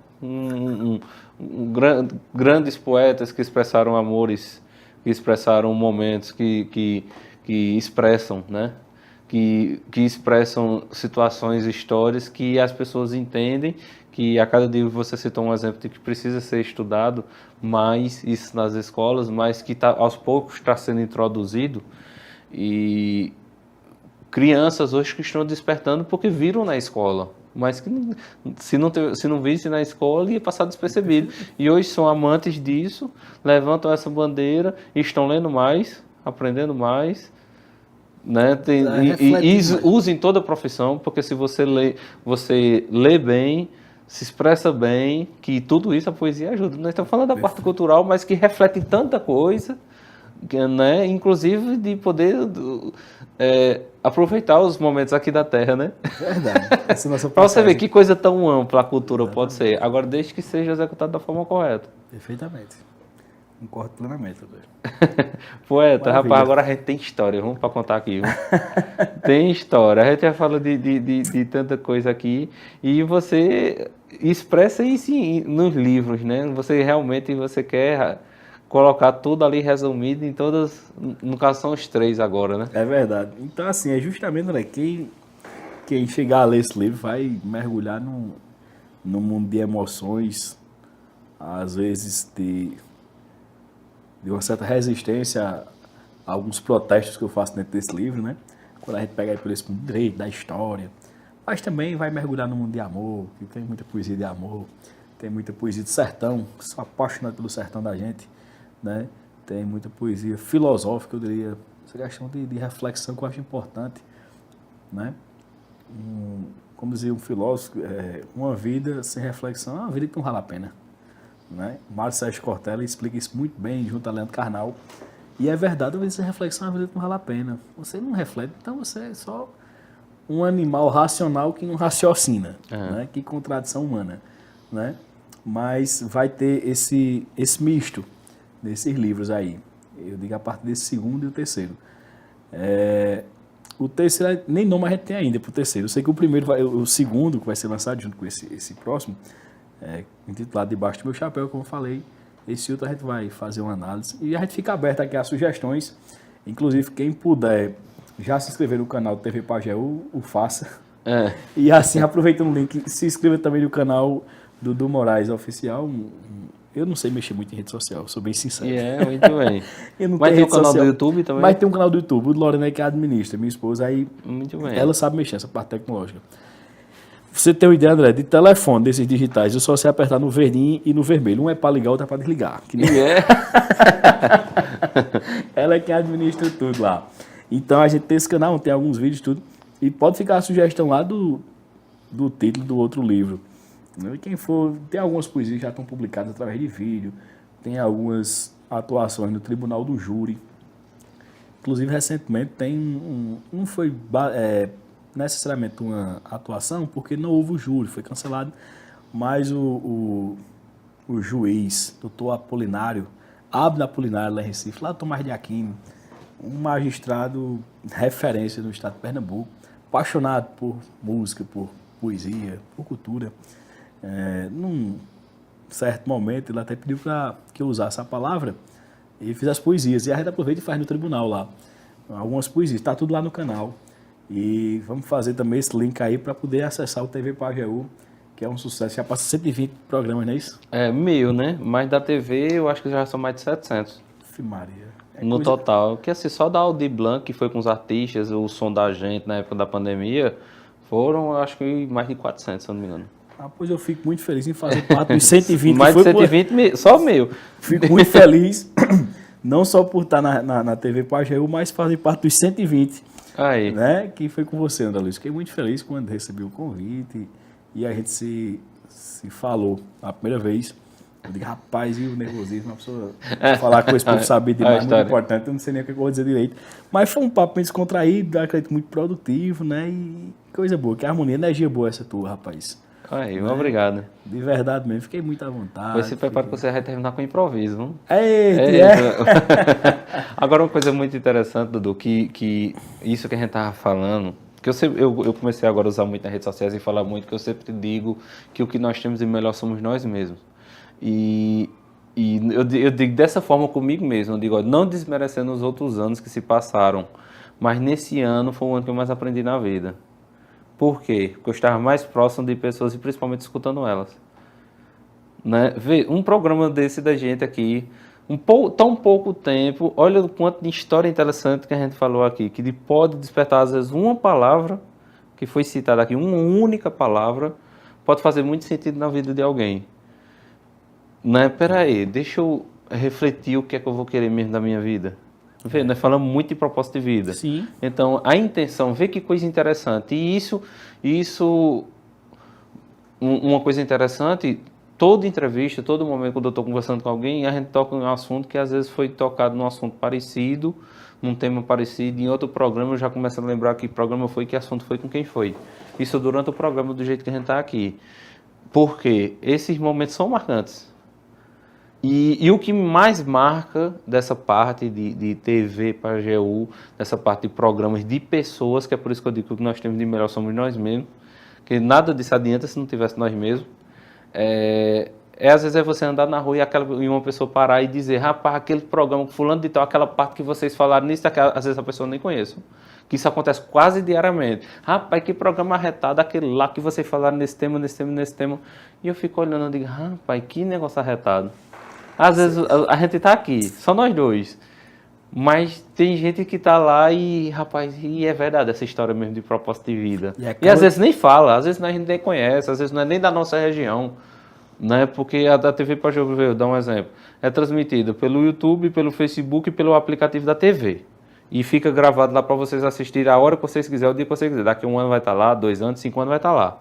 Grandes poetas que expressaram amores, que expressaram momentos, que expressam, né? Que expressam situações, histórias que as pessoas entendem, que a cada dia você citou um exemplo de que precisa ser estudado mais isso nas escolas, mas que aos poucos está sendo introduzido. E crianças hoje que estão despertando porque viram na escola, mas que se não visse na escola ia passar despercebido. E hoje são amantes disso, levantam essa bandeira e estão lendo mais, aprendendo mais, né? Usem toda a profissão, porque se você lê bem, se expressa bem, que tudo isso a poesia ajuda. Nós estamos falando da parte cultural, mas que reflete tanta coisa, né? Inclusive de poder aproveitar os momentos aqui da Terra, né? Verdade. Para você ver que coisa tão ampla a cultura pode ser. Agora, desde que seja executada da forma correta. Perfeitamente. Concordo plenamente, doutor. Poeta, Maravilha. rapaz, agora a gente tem história, vamos para contar aqui. Tem história. A gente já fala de tanta coisa aqui e você expressa isso nos livros, né? Você realmente quer colocar tudo ali resumido em todas, no caso são os 3 agora, né? É verdade. Então, assim, é justamente, né, quem chegar a ler esse livro vai mergulhar num mundo de emoções, às vezes de uma certa resistência a alguns protestos que eu faço dentro desse livro, né? Quando a gente pega aí por esse mundo direito, da história, mas também vai mergulhar no mundo de amor, que tem muita poesia de amor, tem muita poesia de sertão, sou apaixonado pelo sertão da gente, né? Tem muita poesia filosófica, eu diria, essa questão de reflexão que eu acho importante, né? Como dizia um filósofo, uma vida sem reflexão é uma vida que não vale a pena, né? Mário Sérgio Cortella explica isso muito bem junto a Leandro Carnal, e é verdade, a vida sem reflexão é uma vida que não vale a pena. Você não reflete, então você é só um animal racional que não raciocina, né? Que contradição humana, né? Mas vai ter esse misto desses livros aí. Eu digo a partir desse segundo e o terceiro. O terceiro, nem nome a gente tem ainda para o terceiro. Eu sei que o segundo, que vai ser lançado junto com esse próximo, intitulado Debaixo do Meu Chapéu, como eu falei. Esse outro a gente vai fazer uma análise. E a gente fica aberto aqui a sugestões. Inclusive, quem puder já se inscrever no canal do TV Pajeú, o faça. E assim, aproveitando o link, se inscreva também no canal do Dudu Moraes Oficial. Eu não sei mexer muito em rede social, sou bem sincero. Muito bem. Vai ter um canal do YouTube também? Vai ter um canal do YouTube, o Lorena que administra, minha esposa, aí muito bem. Ela sabe mexer nessa parte tecnológica. Você tem uma ideia, André, de telefone desses digitais, é só você apertar no verdinho e no vermelho. Um é para ligar, outro é para desligar. Que nem... Ela é quem administra tudo lá. Então a gente tem esse canal, tem alguns vídeos tudo. E pode ficar a sugestão lá do título do outro livro. Quem for, tem algumas poesias que já estão publicadas através de vídeo. Tem algumas atuações no Tribunal do Júri. Inclusive, recentemente, não foi necessariamente uma atuação, porque não houve o júri, foi cancelado. Mas o juiz, doutor Apolinário, Abner Apolinário, lá em Recife, lá do Tomás de Aquino, um magistrado referência no estado de Pernambuco, apaixonado por música, por poesia, por cultura. Num certo momento, ele até pediu para que eu usasse a palavra e fizesse poesias. E a gente aproveita e faz no tribunal lá. Algumas poesias, está tudo lá no canal. E vamos fazer também esse link aí para poder acessar o TV Pajeú, que é um sucesso. Já passa 120 programas, não é isso? 1000, né? Mas da TV eu acho que já são mais de 700. Maria. No total. Que assim, só da Audi Blanc, que foi com os artistas, o som da gente na época da pandemia, foram, acho que mais de 400, se eu não me engano. Pois eu fico muito feliz em fazer parte dos 120. Mais de 120, só 1000. Fico muito feliz, não só por estar na TV Pajeú, mas fazer parte dos 120. Aí. Né? Que foi com você, André Luiz. Fiquei muito feliz quando recebi o convite e a gente se falou a primeira vez. Eu digo, rapaz, e o nervosismo, uma pessoa falar com esse povo saber demais, muito importante, eu não sei nem o que eu vou dizer direito. Mas foi um papo bem descontraído, acredito, muito produtivo, né? E coisa boa, que harmonia, energia boa essa tua, rapaz. Aí, obrigado. De verdade mesmo, fiquei muito à vontade. Você prepara que você vai terminar com improviso, não? Eita. Agora, uma coisa muito interessante, Dudu, que isso que a gente estava falando, que eu comecei agora a usar muito nas redes sociais e falar muito, que eu sempre digo que o que nós temos de melhor somos nós mesmos. E eu digo dessa forma comigo mesmo, eu digo, ó, não desmerecendo os outros anos que se passaram, mas nesse ano foi o ano que eu mais aprendi na vida. Por quê? Porque eu estava mais próximo de pessoas e principalmente escutando elas. Né? Vê, um programa desse da gente aqui, tão pouco tempo, olha o quanto de história interessante que a gente falou aqui, que pode despertar às vezes uma palavra que foi citada aqui, uma única palavra, pode fazer muito sentido na vida de alguém. Né? Peraí, deixa eu refletir o que é que eu vou querer mesmo da minha vida. Vê, nós falamos muito de propósito de vida. Sim. Então, a intenção, vê que coisa interessante. E isso uma coisa interessante, toda entrevista, todo momento quando eu estou conversando com alguém, a gente toca em um assunto que às vezes foi tocado num assunto parecido, num tema parecido, em outro programa eu já começo a lembrar que programa foi, que assunto foi, com quem foi. Isso durante o programa, do jeito que a gente está aqui. Porque esses momentos são marcantes. E o que mais marca dessa parte de TV para AGU, dessa parte de programas de pessoas, que é por isso que eu digo que o que nós temos de melhor somos nós mesmos, que nada disso adianta se não tivesse nós mesmos, às vezes você andar na rua e uma pessoa parar e dizer, rapaz, aquele programa, fulano de tal, aquela parte que vocês falaram nisso, às vezes a pessoa nem conhece. Que isso acontece quase diariamente. Rapaz, que programa arretado, aquele lá que vocês falaram nesse tema. E eu fico olhando e digo, rapaz, que negócio arretado. Às vezes a gente está aqui, só nós dois. Mas tem gente que está lá e, rapaz, e é verdade essa história mesmo de propósito de vida. E às vezes nem fala, às vezes a gente nem conhece, às vezes não é nem da nossa região. Né? Porque a TV Pajéu, vou dar um exemplo, é transmitida pelo YouTube, pelo Facebook e pelo aplicativo da TV. E fica gravado lá para vocês assistirem a hora que vocês quiserem, o dia que vocês quiserem. Daqui 1 ano vai estar lá, 2 anos, 5 anos vai estar lá.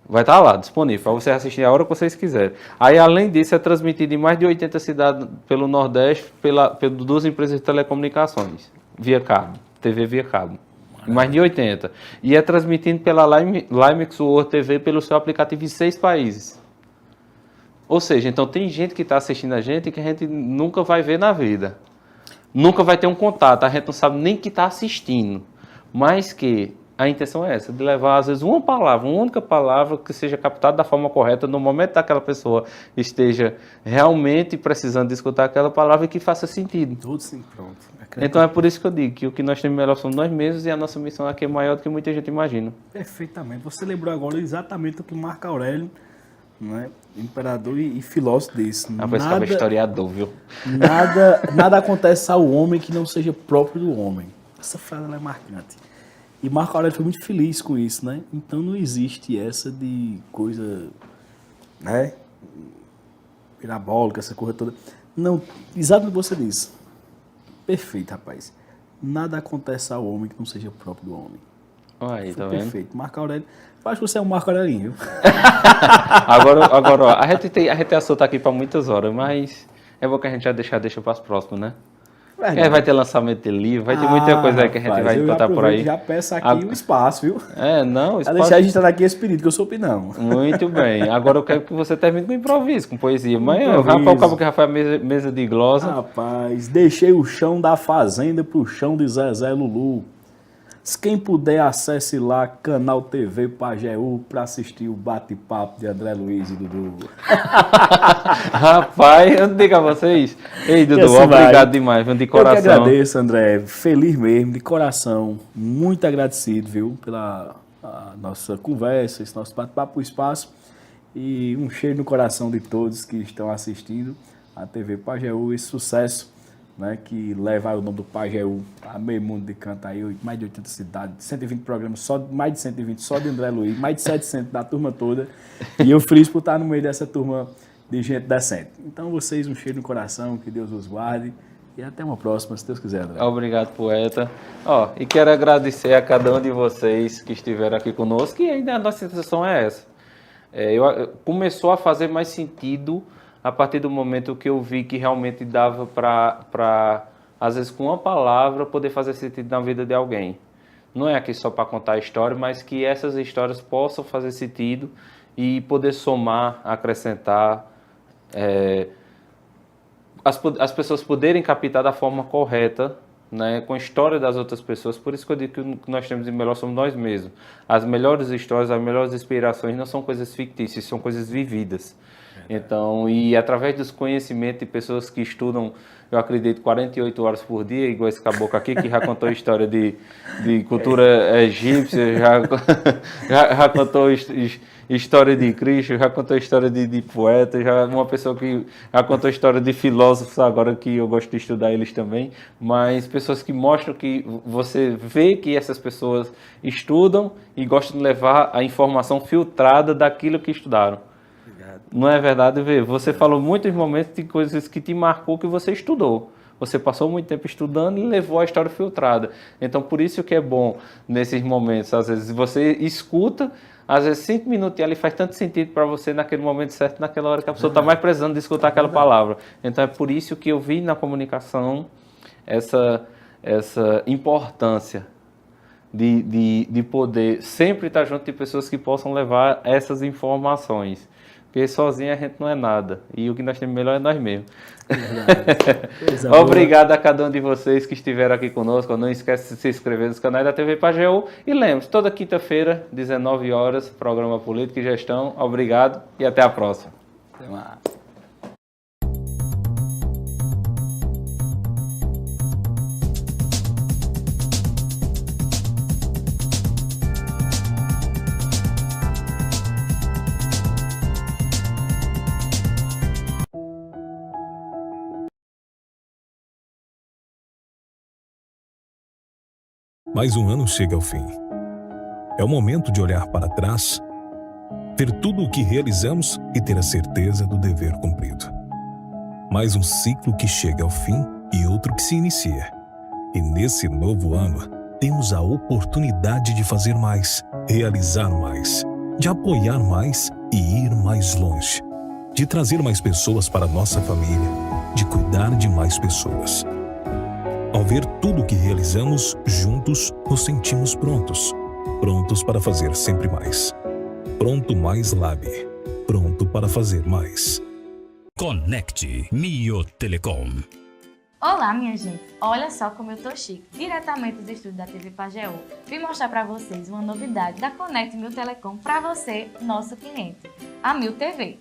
Vai estar lá, disponível, para vocês assistirem a hora que vocês quiserem. Aí, além disso, é transmitido em mais de 80 cidades pelo Nordeste, pelas 2 empresas de telecomunicações, via cabo, TV via cabo. Mais de 80. E é transmitido pela Limex World TV pelo seu aplicativo em 6 países. Ou seja, então tem gente que está assistindo a gente que a gente nunca vai ver na vida. Nunca vai ter um contato, a gente não sabe nem que está assistindo. Mas que a intenção é essa, de levar às vezes uma única palavra que seja captada da forma correta, no momento que aquela pessoa esteja realmente precisando de escutar aquela palavra e que faça sentido. Tudo sim, pronto. Então é por isso que eu digo que o que nós temos melhor somos nós mesmos e a nossa missão aqui é maior do que muita gente imagina. Perfeitamente. Você lembrou agora exatamente o que Marco Aurélio, né, imperador e filósofo disse. Parece que é historiador, viu? Nada acontece ao homem que não seja próprio do homem. Essa frase ela é marcante. E Marco Aurélio foi muito feliz com isso, né? Então não existe essa de coisa, né, pirabólica, essa coisa toda. Não, exatamente o que você disse. Perfeito, rapaz. Nada acontece ao homem que não seja próprio do homem. Aí, tá vendo? Perfeito. Marco Aurélio. Eu acho que você é um Marco Aurelinho, viu? agora, ó, a gente tem assunto aqui para muitas horas, mas é bom que a gente já deixa para as próximas, né? Vai ter lançamento de livro, vai ter muita coisa aí que a gente vai encontrar por aí. Já peço aqui o espaço, viu? Não, espaço. Deixar a gente estar aqui espírito, que eu sou opinão. Muito bem. Agora eu quero que você termine com improviso, com poesia. Mas o Rafael, que já foi a mesa de glosa. Rapaz, deixei o chão da fazenda pro chão de Zezé Lulu. Quem puder, acesse lá, Canal TV Pajéu, para assistir o bate-papo de André Luiz e Dudu. Rapaz, eu digo a vocês. Ei, Dudu, obrigado demais, de coração. Eu que agradeço, André. Feliz mesmo, de coração. Muito agradecido, viu, pela nossa conversa, esse nosso bate-papo, o espaço. E um cheiro no coração de todos que estão assistindo a TV Pajéu, esse sucesso, né, que leva o nome do Pajéu a meio mundo de canto aí, mais de 80 cidades, 120 programas, mais de 120 só de André Luiz, mais de 700 da turma toda, e eu feliz por estar no meio dessa turma de gente decente. Então vocês, um cheiro no coração, que Deus os guarde, e até uma próxima, se Deus quiser, André. Obrigado, poeta. E quero agradecer a cada um de vocês que estiveram aqui conosco, e ainda a nossa intenção é essa. Começou a fazer mais sentido a partir do momento que eu vi que realmente dava para, às vezes, com uma palavra, poder fazer sentido na vida de alguém. Não é aqui só para contar a história, mas que essas histórias possam fazer sentido e poder somar, acrescentar, as pessoas poderem captar da forma correta né, com a história das outras pessoas. Por isso que eu digo que o que nós temos de melhor somos nós mesmos. As melhores histórias, as melhores inspirações não são coisas fictícias, são coisas vividas. Então, e através dos conhecimentos de pessoas que estudam, eu acredito, 48 horas por dia, igual esse caboclo aqui, que já contou história de cultura egípcia, já contou história de Cristo, já contou história de poeta, já uma pessoa que já contou história de filósofos, agora que eu gosto de estudar eles também, mas pessoas que mostram que você vê que essas pessoas estudam e gostam de levar a informação filtrada daquilo que estudaram. Não é verdade, Vê? Você falou muitos momentos de coisas que te marcou que você estudou. Você passou muito tempo estudando e levou a história filtrada. Então, por isso que é bom nesses momentos. Às vezes você escuta, às vezes 5 minutos ali faz tanto sentido para você naquele momento certo, naquela hora que a pessoa está mais precisando de escutar aquela palavra. Então, é por isso que eu vi na comunicação essa importância de poder sempre estar junto de pessoas que possam levar essas informações. Porque sozinho a gente não é nada. E o que nós temos melhor é nós mesmos. Obrigado a cada um de vocês que estiveram aqui conosco. Não esquece de se inscrever nos canais da TV Pajeú. E lembre-se, toda quinta-feira, 19 horas, programa Política e Gestão. Obrigado e até a próxima. Até mais. Mais um ano chega ao fim. É o momento de olhar para trás, ver tudo o que realizamos e ter a certeza do dever cumprido. Mais um ciclo que chega ao fim e outro que se inicia. E nesse novo ano, temos a oportunidade de fazer mais, realizar mais, de apoiar mais e ir mais longe, de trazer mais pessoas para a nossa família, de cuidar de mais pessoas. Ao ver tudo o que realizamos, juntos nos sentimos prontos. Prontos para fazer sempre mais. Pronto Mais Lab. Pronto para fazer mais. Conecte Mio Telecom. Olá, minha gente! Olha só como eu tô chique. Diretamente dos estúdios da TV Pajeú, vim mostrar para vocês uma novidade da Conecte Mio Telecom para você, nosso cliente, a Mio TV.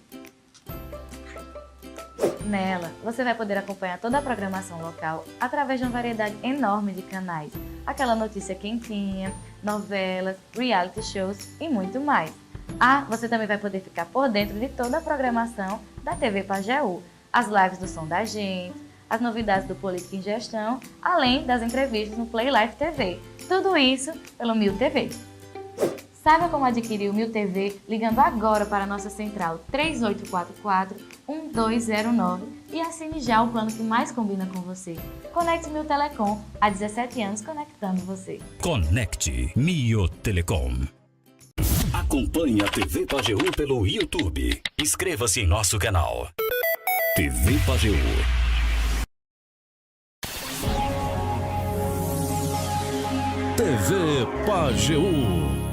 Nela, você vai poder acompanhar toda a programação local através de uma variedade enorme de canais. Aquela notícia quentinha, novelas, reality shows e muito mais. Você também vai poder ficar por dentro de toda a programação da TV Pajeú, as lives do Som da Gente, as novidades do Política em Gestão, além das entrevistas no Play Live TV. Tudo isso pelo Mio TV. Saiba como adquirir o Mio TV ligando agora para a nossa central 3844-1209 e assine já o plano que mais combina com você. Conecte Mio Telecom, há 17 anos conectando você. Conecte Mio Telecom. Acompanhe a TV Pajeú pelo YouTube. Inscreva-se em nosso canal. TV Pajeú. TV Pajeú.